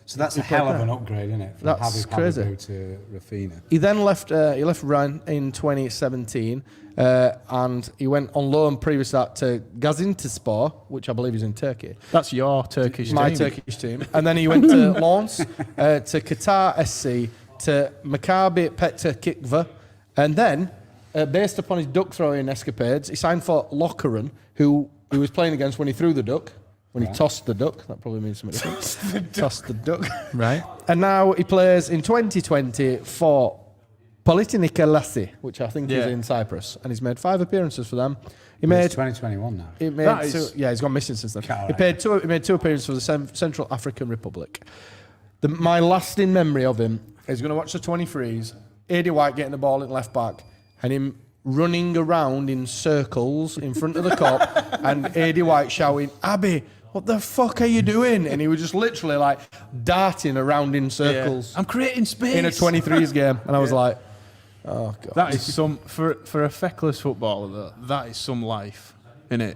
So that's a hell of an upgrade, isn't it? From That's crazy. Habib to Raphinha. He then left Rennes in 2017, and he went on loan previous to that to Gaziantepspor, which I believe is in Turkey. That's your Turkish My team. Turkish team. And then he went to Lens, to Qatar SC, to Maccabi Petah Tikva, and then, based upon his duck throwing escapades, he signed for Lokeren, who he was playing against when he threw the duck. When he tossed the duck, that probably means something different. Tossed the duck. Right. And now he plays in 2020 for Panathinaikos Lassi, which I think is in Cyprus, and he's made 5 appearances for them. He made 2021 now. He made he's gone missing since then. He made 2 appearances for the Central African Republic. My lasting memory of him is going to watch the 23s, Aidy White getting the ball in left back, and him running around in circles in front of the cop, and Aidy White shouting, "Abby, what the fuck are you doing?" And he was just literally like darting around in circles. I'm creating space. In a 23s game. And I was like, oh, God. That is some, for a feckless footballer, though, that is some life, innit?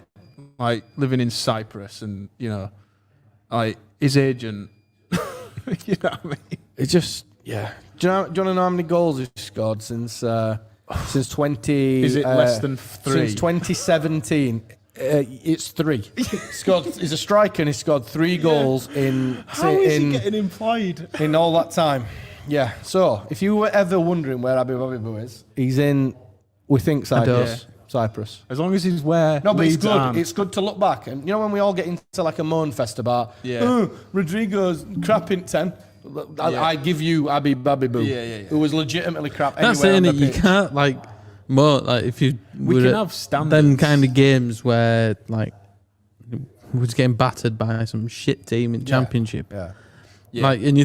Like, living in Cyprus and, like, his agent, you know what I mean? It just, yeah. Do you want to know how many goals he's scored since 20... Is it less than 3? Since 2017. It's 3. He's a striker and he scored 3 goals in... How is he getting employed? In all that time. Yeah. So, if you were ever wondering where Habib Abibou is, he's in, we think, Cyprus. Cyprus. As long as he's where No, but it's Leeds good. aren't. It's good to look back. And you know when we all get into like a moan fest about, Rodrigo's crap in 10? I give you Habib Abibou, who was legitimately crap That's anywhere on saying the it. You pitch. can't if you We can have standards. then kind of games where we was getting battered by some shit team in Championship. Yeah. And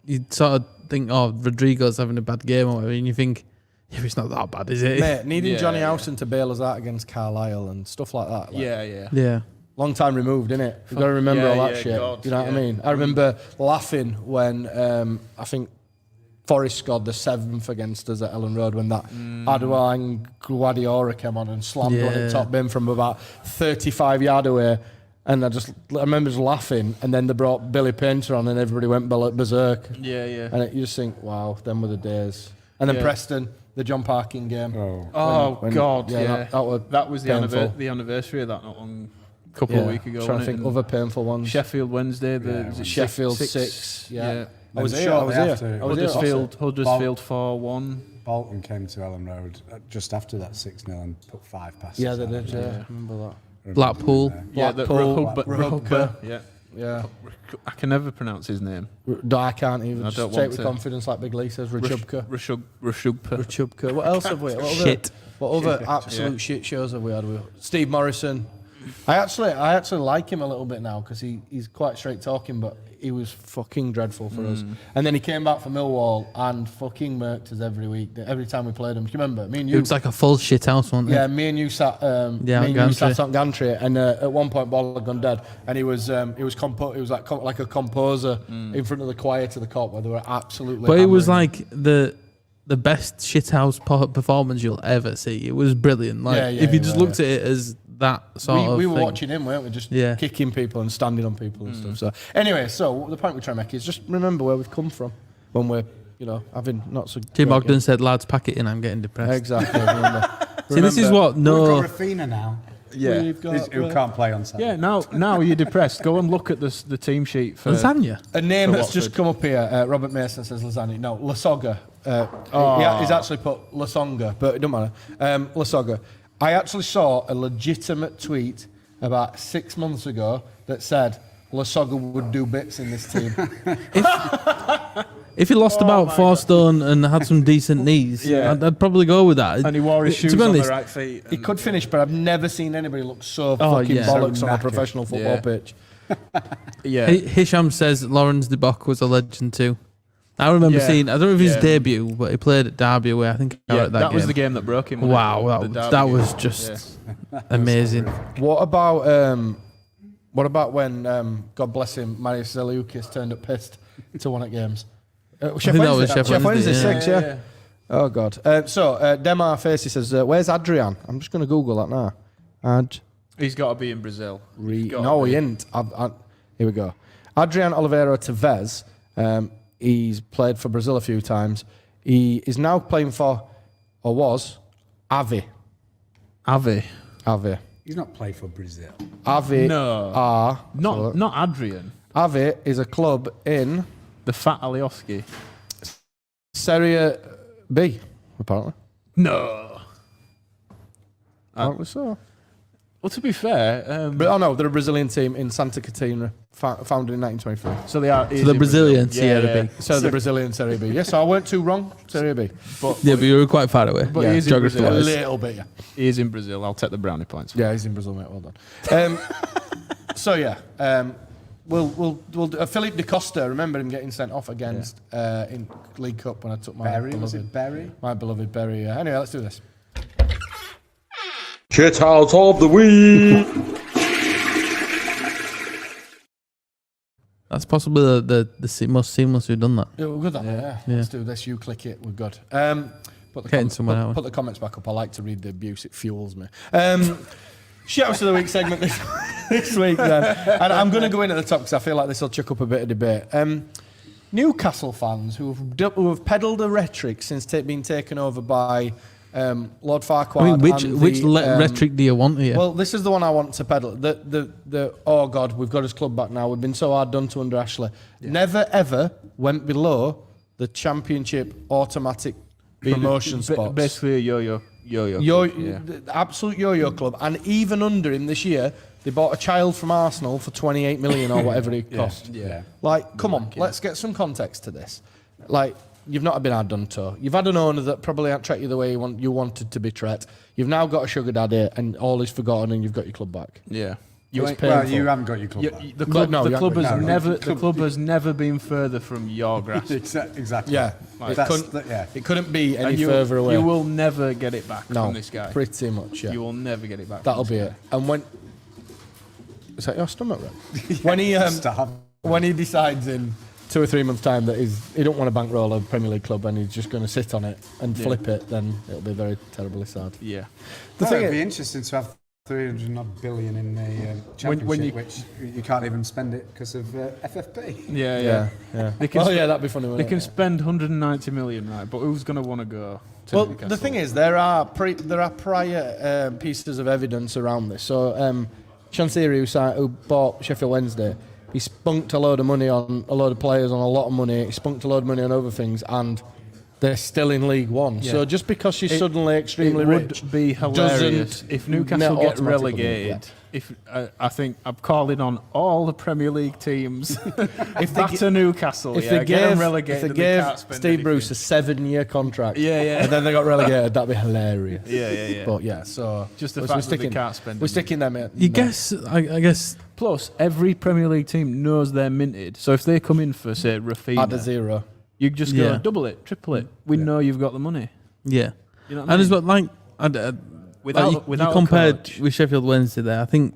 you sort of think, oh, Rodrigo's having a bad game or whatever, and you think, yeah, it's not that bad, is it? Mate, needing Johnny Howson to bail us out against Carlisle and stuff like that. Yeah. Long time removed, innit? You've got to remember all that shit. God, you know what I mean? I remember laughing when I think Forest scored the 7th against us at Ellen Road when that Adouang Guardiola came on and slammed one at top bin from about 35 yards away. And I remember just laughing, and then they brought Billy Painter on and everybody went berserk. Yeah. And you just think, wow, them were the days. And then Preston, the John Parkin game. God. That was painful. the anniversary of that not long. Couple of weeks ago. Trying to think other painful ones. Sheffield Wednesday, Sheffield 6. Yeah. I was here. Huddersfield 4-1. Bolton came to Ellen Road just after that 6-0 and put 5 passes. Yeah, they did. Yeah, I remember that. Blackpool. Rugby. Yeah. I can never pronounce his name. I can't even. I don't Just want with to. Confidence, like Big Lee says. Rashubka. Rashubka. What else have we? What other absolute shit shows have we had? Steve Morrison. I actually like him a little bit now because he's quite straight talking, but he was fucking dreadful for us. And then he came back for Millwall and fucking murked us every week. Every time we played him. Do you remember? Me and you. It was like a full shit house, wasn't it? Yeah, me and you sat. Sat on gantry, and at one point, ball had gone dead, and he was like a composer in front of the choir to the cop, where they were absolutely. But it was hammering. like the the best shithouse performance you'll ever see. It was brilliant. Like if you just looked at it as that sort of we were thing. watching him, weren't we? Just kicking people and standing on people and stuff. So anyway, so the point we're trying to make is just remember where we've come from when we're, having not so. Jim Ogden said, "Lads, pack it in. I'm getting depressed." Exactly. Remember. See, this is what We've got Raphinha now. Yeah, who can't play on Saturday. Yeah, now you're depressed. Go and look at the team sheet for lasagna. A name that's just come up here. Robert Mason says lasagna. No, Lasogga. He's actually put Lasonga, but it don't matter. Lasogga. I actually saw a legitimate tweet about 6 months ago that said Lasogga would do bits in this team. If he lost about 4 stone and had some decent knees, I'd probably go with that. And he wore his shoes on the right feet. He could finish, but I've never seen anybody look so fucking bollocks so on a professional football pitch. Hisham says Lawrence de Bock was a legend too. I remember seeing, I don't know if his debut, but he played at Derby away. I think that was game. the game that broke him. Wow, that was just amazing. What about when, God bless him, Marius Zeliukis turned up pissed to one at games? Chef Wednesday, 6, yeah. Oh, God. Demar Facey says, where's Adrian? I'm just going to Google that now. He's got to be in Brazil. No, he ain't. Here we go. Adrian Oliveira Tevez. He's played for Brazil a few times. He is now playing for, or was, Ave. He's not played for Brazil. Ave. No. Not Adrian. Ave is a club in... The Fat Alioski. Serie B, apparently. No. Apparently so. Well, to be fair... they're a Brazilian team in Santa Catarina, founded in 1923. So they are... So the Brazilian Serie B. So the Brazilian Serie B. Yes, I weren't too wrong, Serie B. But you were quite far away. But he is in Brazil. A little bit, yeah. He is in Brazil. I'll take the brownie points. Yeah, he's in Brazil, mate. Well done. We'll do Philippe de Costa. Remember him getting sent off against in League Cup when I took my Berry. Was it Berry? My beloved Berry. Anyway, let's do this. Shit out of the week. That's possibly the most seamless we've done that. Yeah, we're good at that. Yeah. Let's do this. You click it. We're good. Put the comments back up. I like to read the abuse. It fuels me. Shout-outs of the week segment this week then. And I'm going to go in at the top because I feel like this will chuck up a bit of debate. Newcastle fans who have peddled a rhetoric since being taken over by Lord Farquhar. I mean, which rhetoric do you want here? Well, this is the one I want to peddle. The oh God, we've got his club back now. We've been so hard done to under Ashley. Yeah. Never ever went below the Championship automatic promotion spots. Basically a yo-yo. The absolute yo-yo club, and even under him this year, they bought a child from Arsenal for 28 million or whatever he cost. Yeah. Like, come on, let's get some context to this. Like, you've not been hard done to. You've had an owner that probably hasn't treated you the way you wanted to be treated. You've now got a sugar daddy, and all is forgotten, and you've got your club back. Yeah. You haven't got your club back. The club has never been further from your grasp. Exactly. Yeah. It couldn't be any further away. You will never get it back from this guy. Pretty much, yeah. You will never get it back. That'll be it. And when... Is that your stomach, right? When he decides in 2 or 3 months' time that he don't want to bankroll a Premier League club and he's just going to sit on it and flip it, then it'll be very terribly sad. Yeah. It'd be interesting to have 300 billion in the Championship, which you can't even spend it because of FFP. Yeah. That'd be funny. They can spend 190 million, right? But who's going to want to go to Newcastle? The thing is, there are prior pieces of evidence around this. So, Chansiri, who bought Sheffield Wednesday, he spunked a load of money on a load of players, on a lot of money. He spunked a load of money on other things, and they're still in League One. Yeah. So just because she's suddenly extremely rich, it would be hilarious if Newcastle get relegated. I think I'm calling on all the Premier League teams. If they get Newcastle, get them relegated, if they gave Steve Bruce a 7-year contract, and then they got relegated, that'd be hilarious. Yeah. But so just the fact that they can't spend. We're sticking them in. I guess. Plus, every Premier League team knows they're minted. So if they come in for, say, Raphinha, add a zero. You just go double it, triple it. We know you've got the money. Yeah. You know what I mean? As well, without you compared with Sheffield Wednesday there, I think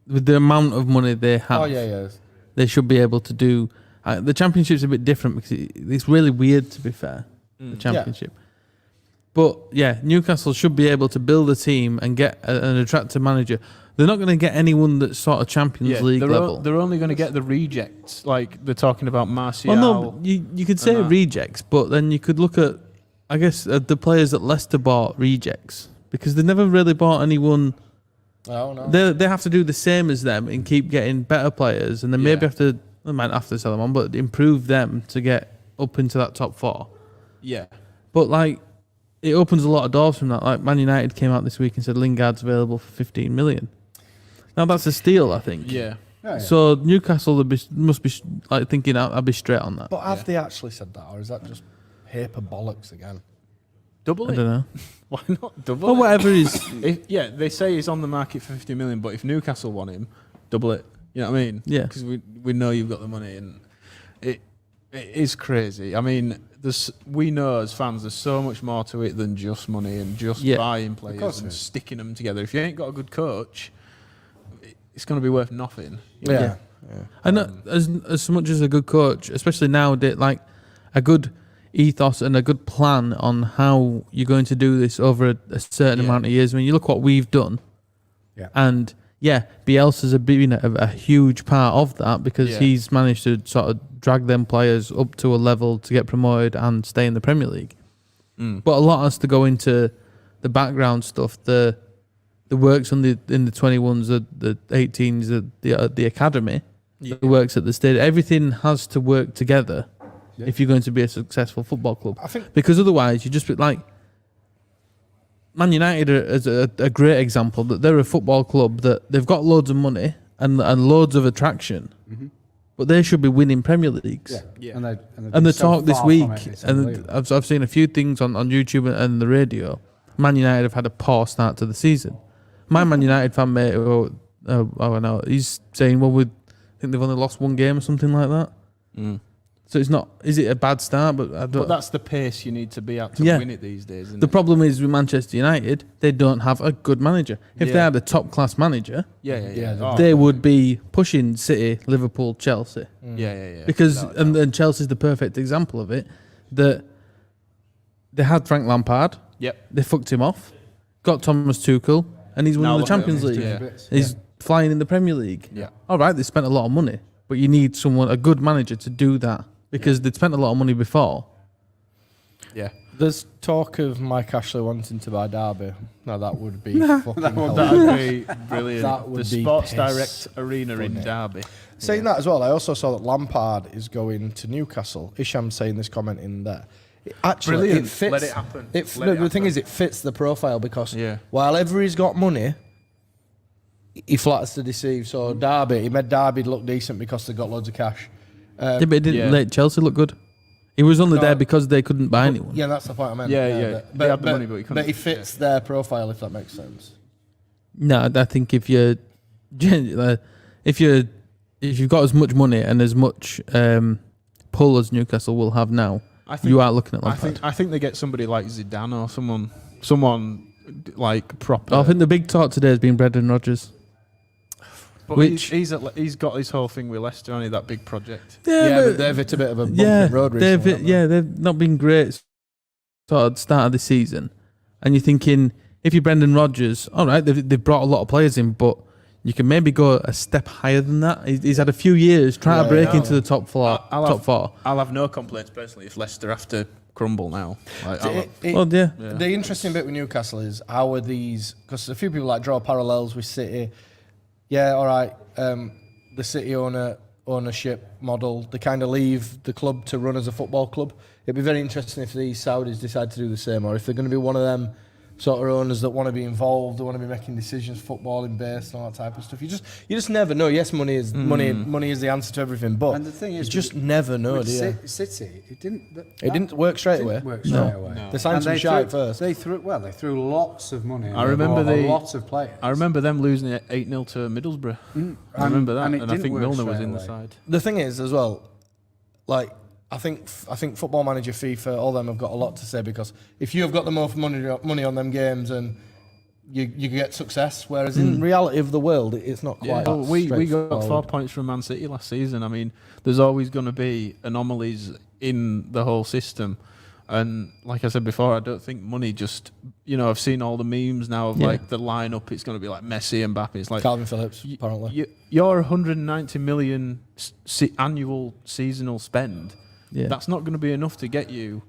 with the amount of money they have, they should be able to do. The Championship's a bit different because it's really weird, to be fair. the Championship. But yeah, Newcastle should be able to build a team and get an attractive manager. They're not going to get anyone that's sort of Champions League level. They're only going to get the rejects. Like they're talking about Martial. Well, no, you could say rejects, but then you could look at, I guess, the players that Leicester bought rejects because they never really bought anyone. Oh no. They have to do the same as them and keep getting better players, and then maybe they might have to sell them on, but improve them to get up into that top 4. Yeah, but like. It opens a lot of doors from that. Like Man United came out this week and said Lingard's available for 15 million. Now that's a steal, I think. Yeah. So Newcastle must be like thinking I'll be straight on that. But have they actually said that, or is that just paper bollocks again? Double it. I don't know. Why not double Well, it? whatever is. They say he's on the market for 50 million, but if Newcastle want him, double it. You know what I mean? Yeah. Because we know you've got the money, and it is crazy. I mean, we know as fans there's so much more to it than just money and just buying players and sticking them together. If you ain't got a good coach, it's going to be worth nothing. Yeah. And as much as a good coach, especially nowadays, like a good ethos and a good plan on how you're going to do this over a certain amount of years. I mean, you look what we've done. Yeah. And Bielsa's been a huge part of that because he's managed to sort of drag them players up to a level to get promoted and stay in the Premier League. But a lot has to go into the background stuff, the works in the 21s, the 18s, the academy, the works at the stadium. Everything has to work together if you're going to be a successful football club. I think because otherwise you just be like Man United is a great example that they're a football club that they've got loads of money and loads of attraction, but they should be winning Premier Leagues. Yeah. And the talk this week, and I've seen a few things on YouTube and the radio. Man United have had a poor start to the season. My Man United fan mate, no, he's saying, well, I think they've only lost one game or something like that. So it's not. Is it a bad start? But that's the pace you need to be at to win it these days. Isn't the problem is with Manchester United, they don't have a good manager. If they had a top class manager, they would be pushing City, Liverpool, Chelsea. Because and Chelsea's the perfect example of it. That they had Frank Lampard. Yep. They fucked him off. Got Thomas Tuchel, and he's winning the Champions League. He's flying in the Premier League. Yeah. All right, they spent a lot of money, but you need a good manager to do that. Because they'd spent a lot of money before. Yeah. There's talk of Mike Ashley wanting to buy Derby. Now that would be fucking hell. That would be brilliant. That would the be Sports Direct Arena in Derby. Saying that as well, I also saw that Lampard is going to Newcastle. Isham's saying this comment in there. Actually, Brilliant. it fits. Let it happen. The thing is, it fits the profile because while he's got money, he flatters to deceive. So Derby, he made Derby look decent because they got loads of cash. But it didn't let Chelsea look good. He was only there because they couldn't buy anyone. Yeah, that's the point I meant. They had the money, but he couldn't. But he fits their profile, if that makes sense. No, I think if you've got as much money and as much pull as Newcastle will have now, you are looking at Lampard. I think they get somebody like Zidane or someone like proper. I think the big talk today has been Brendan Rodgers. But he's got his whole thing with Leicester, only that big project. But they've hit a bit of a bumpy road recently. They've not been great sort of start of the season. And you're thinking, if you're Brendan Rodgers, all right, they've brought a lot of players in, but you can maybe go a step higher than that. He's had a few years trying to break into the top four. I'll have no complaints personally if Leicester have to crumble now. The interesting bit with Newcastle is how are these, because a few people draw parallels with City. Yeah, all right. The City ownership model, they kind of leave the club to run as a football club. It'd be very interesting if these Saudis decide to do the same, or if they're going to be one of them sort of owners that want to be involved, they want to be making decisions, footballing based, and all that type of stuff. You just never know. Yes, money is the answer to everything, but and the thing is, you just never know, do you? City, it didn't work straight away. No. They signed some shite first. They threw lots of money. I remember lots of players. I remember them losing 8-0 to Middlesbrough. I remember that, and I think Milner was in the side. The thing is, as well, I think Football Manager, FIFA, all them have got a lot to say, because if you have got the most money on them games and you get success, whereas in reality of the world, it's not quite. Well, we got 4 points from Man City last season. I mean, there's always going to be anomalies in the whole system, And like I said before, I don't think money just, I've seen all the memes now of like the lineup. It's going to be like Messi and Mbappe. It's like Calvin Phillips, apparently. Your 190 million annual seasonal spend. Yeah. That's not going to be enough to get you.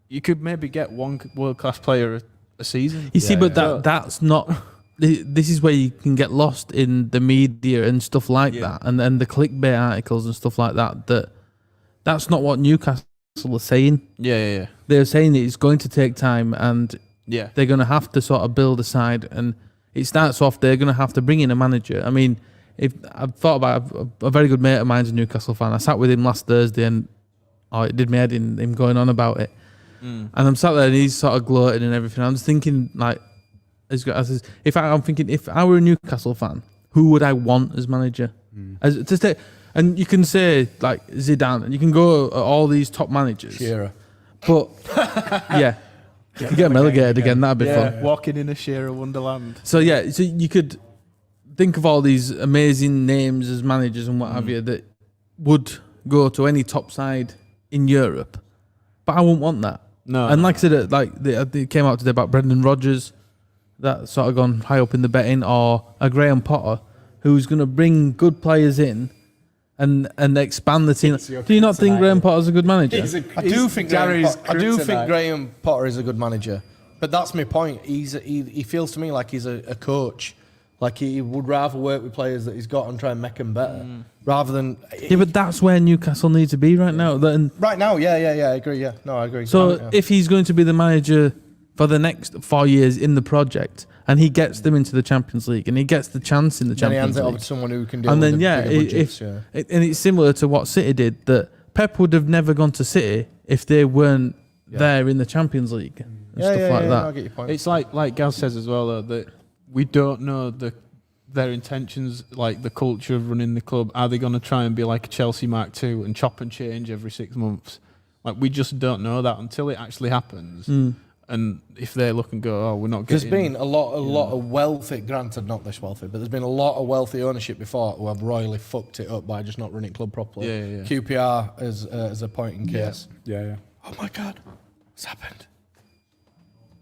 You could maybe get one world-class player a season. You see, but that's not. This is where you can get lost in the media and stuff like that, and then the clickbait articles and stuff like that. That's not what Newcastle are saying. Yeah. They're saying that it's going to take time, and they're going to have to sort of build a side, and it starts off. They're going to have to bring in a manager. I mean, if I've thought about a very good mate of mine's a Newcastle fan. I sat with him last Thursday, and it did me head in him going on about it. And I'm sat there, and he's sort of gloating and everything. I'm just thinking, like, if I were a Newcastle fan, who would I want as manager? And you can say like Zidane, and you can go at all these top managers. Shearer. But you could get relegated again. That'd be fun. Walking in a Shearer wonderland. So you could think of all these amazing names as managers and what have you that would go to any top side in Europe, but I wouldn't want that. No. And like I said, they came out today about Brendan Rodgers, that sort of gone high up in the betting, or a Graham Potter, who's going to bring good players in and expand the team. Do you not think Graham Potter's a good manager? I do think Graham Potter is a good manager, but that's my point. He feels to me like he's a coach. Like he would rather work with players that he's got and try and make them better, rather than. Yeah, but that's where Newcastle needs to be right now. Right now, I agree. Yeah, no, I agree. So if he's going to be the manager for the next 4 years in the project, and he gets them into the Champions League, and he gets the chance in the Champions League, hands it over to someone who can do. And then and it's similar to what City did. That Pep would have never gone to City if they weren't there in the Champions League and stuff like that. No, I get your point. It's like Gaz says as well, though, that we don't know their intentions, like the culture of running the club. Are they going to try and be like a Chelsea Mark II and chop and change every 6 months? Like, we just don't know that until it actually happens. And if they look and go, we're not getting... There's been a lot of wealthy, granted not this wealthy, but there's been a lot of wealthy ownership before who have royally fucked it up by just not running club properly. Yeah. QPR is a point in case. Yeah. Oh my God, what's happened?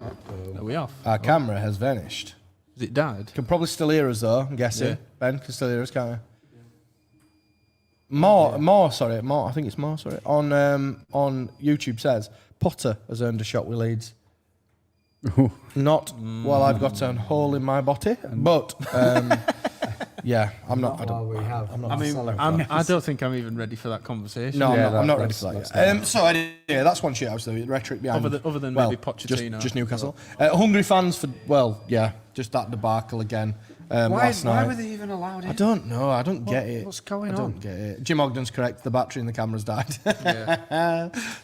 Are we off? Our camera has vanished. Has it died? Can probably still hear us though, I'm guessing. Yeah. Ben can still hear us, can't you? More, I think it's more, on YouTube says, Potter has earned a shot with Leeds. Not while I've got a hole in my body, but I'm not. I don't think I'm even ready for that conversation. No, I'm not ready for that yet. So that's one shit I was doing. Rhetoric behind. Other than maybe Pochettino. Just Newcastle. Hungry fans for just that debacle again. Last night. Why were they even allowed in? I don't know. I don't get it. What's going on? I don't get it. Jim Ogden's correct. The battery in the camera's died.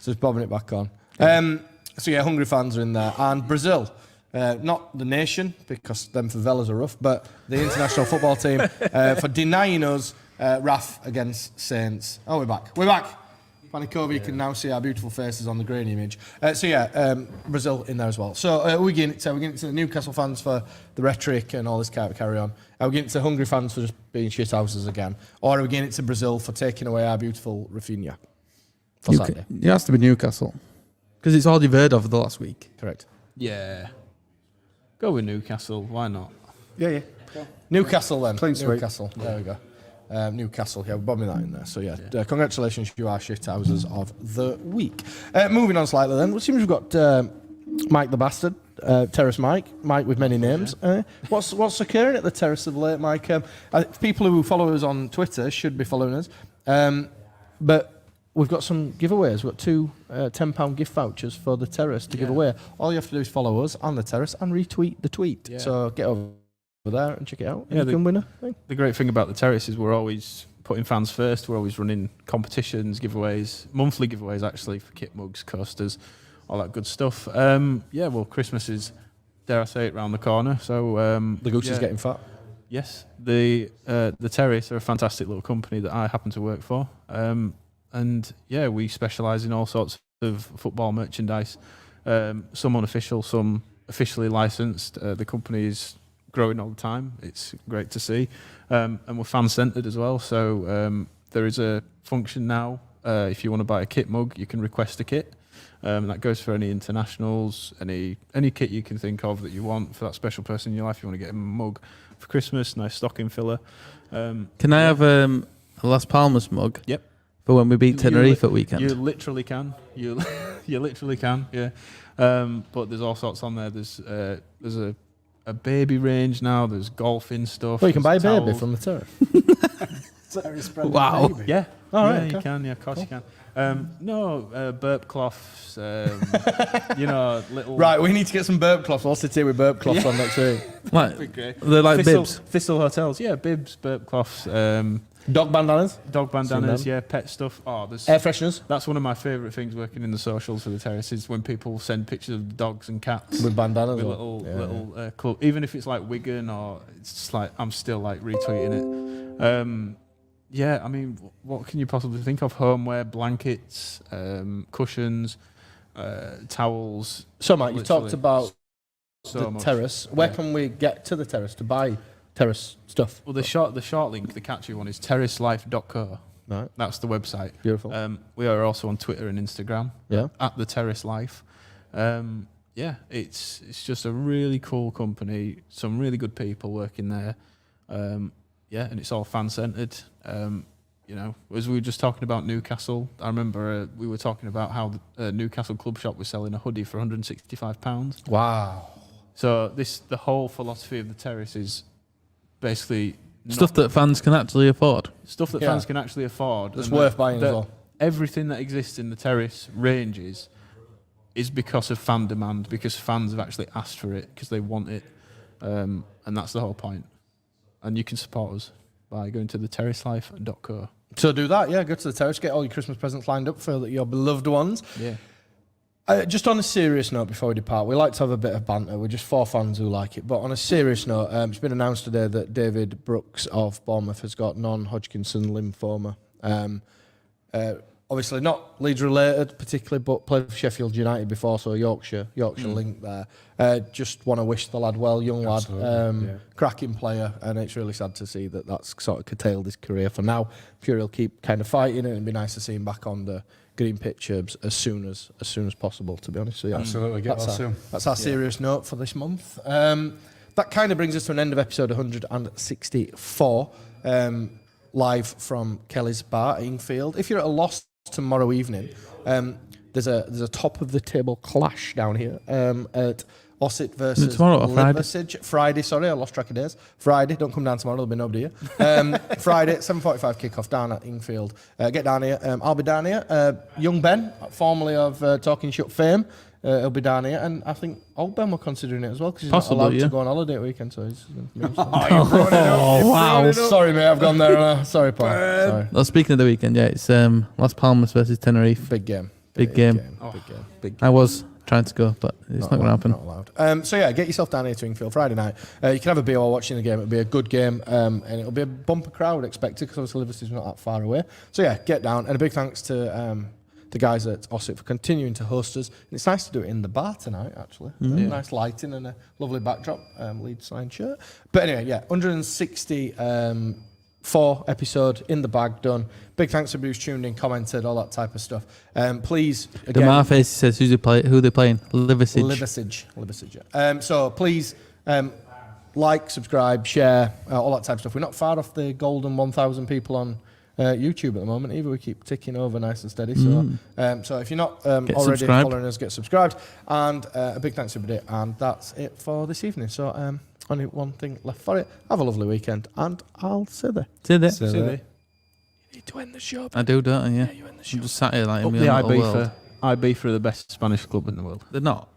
So it's bobbing it back on. Hungry fans are in there. And Brazil, not the nation, because them favelas are rough, but the international football team for denying us Raf against Saints. Oh, we're back. Panikovi can now see our beautiful faces on the grain image. Brazil in there as well. So we're getting to the Newcastle fans for the rhetoric and all this carry on. Are we getting to Hungry fans for just being shithouses again? Or are we getting to Brazil for taking away our beautiful Raphinha? It has to be Newcastle. Because it's all you've heard of the last week. Correct. Yeah. Go with Newcastle. Why not? Yeah. Newcastle then. Clean sweep. Newcastle. There we go. Newcastle. Yeah, we're bombing that in there. So congratulations, you are shithouses of the week. Moving on slightly then. It seems we've got Mike the Bastard, Terrace Mike with many names. What's occurring at the Terrace of late, Mike? People who follow us on Twitter should be following us. But we've got some giveaways. We've got two £10 gift vouchers for the Terrace to give away. All you have to do is follow us on the Terrace and retweet the tweet. Yeah. So get over there and check it out. And you can win a thing. The great thing about the Terrace is we're always putting fans first. We're always running competitions, giveaways, monthly giveaways actually, for kit, mugs, coasters, all that good stuff. Christmas is, dare I say it, round the corner. So the goose is getting fat. Yes, the Terrace are a fantastic little company that I happen to work for. We specialise in all sorts of football merchandise, some unofficial, some officially licensed. The company is growing all the time. It's great to see. And we're fan-centred as well. So there is a function now. If you want to buy a kit mug, you can request a kit. That goes for any internationals, any kit you can think of that you want for that special person in your life. You want to get them a mug for Christmas, nice stocking filler. Can I have a Las Palmas mug? Yep. For when we beat Tenerife at weekend. You literally can. You literally can. Yeah. But there's all sorts on there. There's a baby range now. There's golfing stuff. Well, you can buy a baby towels. from the Terrace. Wow. Baby. Yeah. All right. Yeah, you can. Yeah, of course you can. Burp cloths. Little. Right, we need to get some burp cloths. We'll sit here with burp cloths on next week. Like, they're like bibs. Thistle hotels. Yeah, bibs, burp cloths. Dog bandanas. Dog bandanas, yeah, pet stuff. Oh, there's air fresheners. That's one of my favourite things working in the socials for the Terrace is when people send pictures of dogs and cats with bandanas, with little cool. Even if it's like Wigan or it's just like I'm still like retweeting it. Yeah, I mean, what can you possibly think of? Homeware, blankets, cushions, towels. So, Mike, you talked about the much. Terrace. Where can we get to the Terrace to buy Terrace stuff? Well, the short link, the catchy one, is terracelife.co. Right. That's the website. Beautiful. We are also on Twitter and Instagram. Yeah. At the Terrace Life. Yeah, it's just a really cool company. Some really good people working there. Yeah, and it's all fan centered. As we were just talking about Newcastle, I remember we were talking about how the Newcastle club shop was selling a hoodie for £165. Wow. So the whole philosophy of the Terrace is basically stuff that fans can actually afford. Stuff that fans can actually afford. It's worth buying as well. Everything that exists in the Terrace ranges is because of fan demand, because fans have actually asked for it, because they want it. And that's the whole point. And you can support us by going to theterracelife.co. So do that, yeah. Go to the Terrace, get all your Christmas presents lined up for your beloved ones. Yeah. Just on a serious note before we depart, we like to have a bit of banter. We're just four fans who like it. But on a serious note, it's been announced today that David Brooks of Bournemouth has got non-Hodgkinson lymphoma. Obviously not Leeds related particularly, but played for Sheffield United before, so Yorkshire link there. Just want to wish the lad well, young lad, cracking player, and it's really sad to see that that's sort of curtailed his career for now. I'm sure he'll keep kind of fighting it, and it'd be nice to see him back on the green pitch as soon as possible, to be honest. So, yeah, absolutely, get well soon. That's our serious note for this month. That kind of brings us to an end of episode 164, live from Kelly's Bar at Ingfield. If you're at a loss tomorrow evening, there's a top of the table clash down here at Ossett versus Liversidge. Friday, sorry, I lost track of days. Friday, don't come down tomorrow, there'll be nobody here. Friday, 7:45 kickoff down at Ingfield. Get down here. I'll be down here. Young Ben, formerly of Talking Shutt fame, he'll be down here, and I think old Ben were considering it as well because he's not allowed to go on holiday at weekend. So he's. Wow! Sorry, mate, I've gone there. Sorry, Paul. Sorry. Well, speaking of the weekend, yeah, it's Las Palmas versus Tenerife. Big game. Big game. Big game. I was trying to go, but it's not going to happen. Not allowed. So yeah, get yourself down here to Ingfield Friday night. You can have a beer while watching the game. It'll be a good game, and it'll be a bumper crowd expected because obviously Liverpool's not that far away. So yeah, get down, and a big thanks to the guys at Ossett for continuing to host us. And it's nice to do it in the bar tonight, actually. Nice lighting and a lovely backdrop. Leeds signed shirt. But anyway, yeah, 164 episode in the bag, done. Big thanks to Bruce tuned in, commented, all that type of stuff. Please, again, the Marface says who they playing? Liversidge. Yeah. So please like, subscribe, share, all that type of stuff. We're not far off the golden 1,000 people on YouTube at the moment either. We keep ticking over nice and steady. So if you're not already following us, get subscribed. And a big thanks to everybody. And that's it for this evening. So only one thing left for it. Have a lovely weekend, and I'll see you there. See you there. You need to end the show. I do, don't I? Yeah. You end the show. I'm just sat here like Up in the my little world. Ibiza are the best Spanish club in the world. They're not.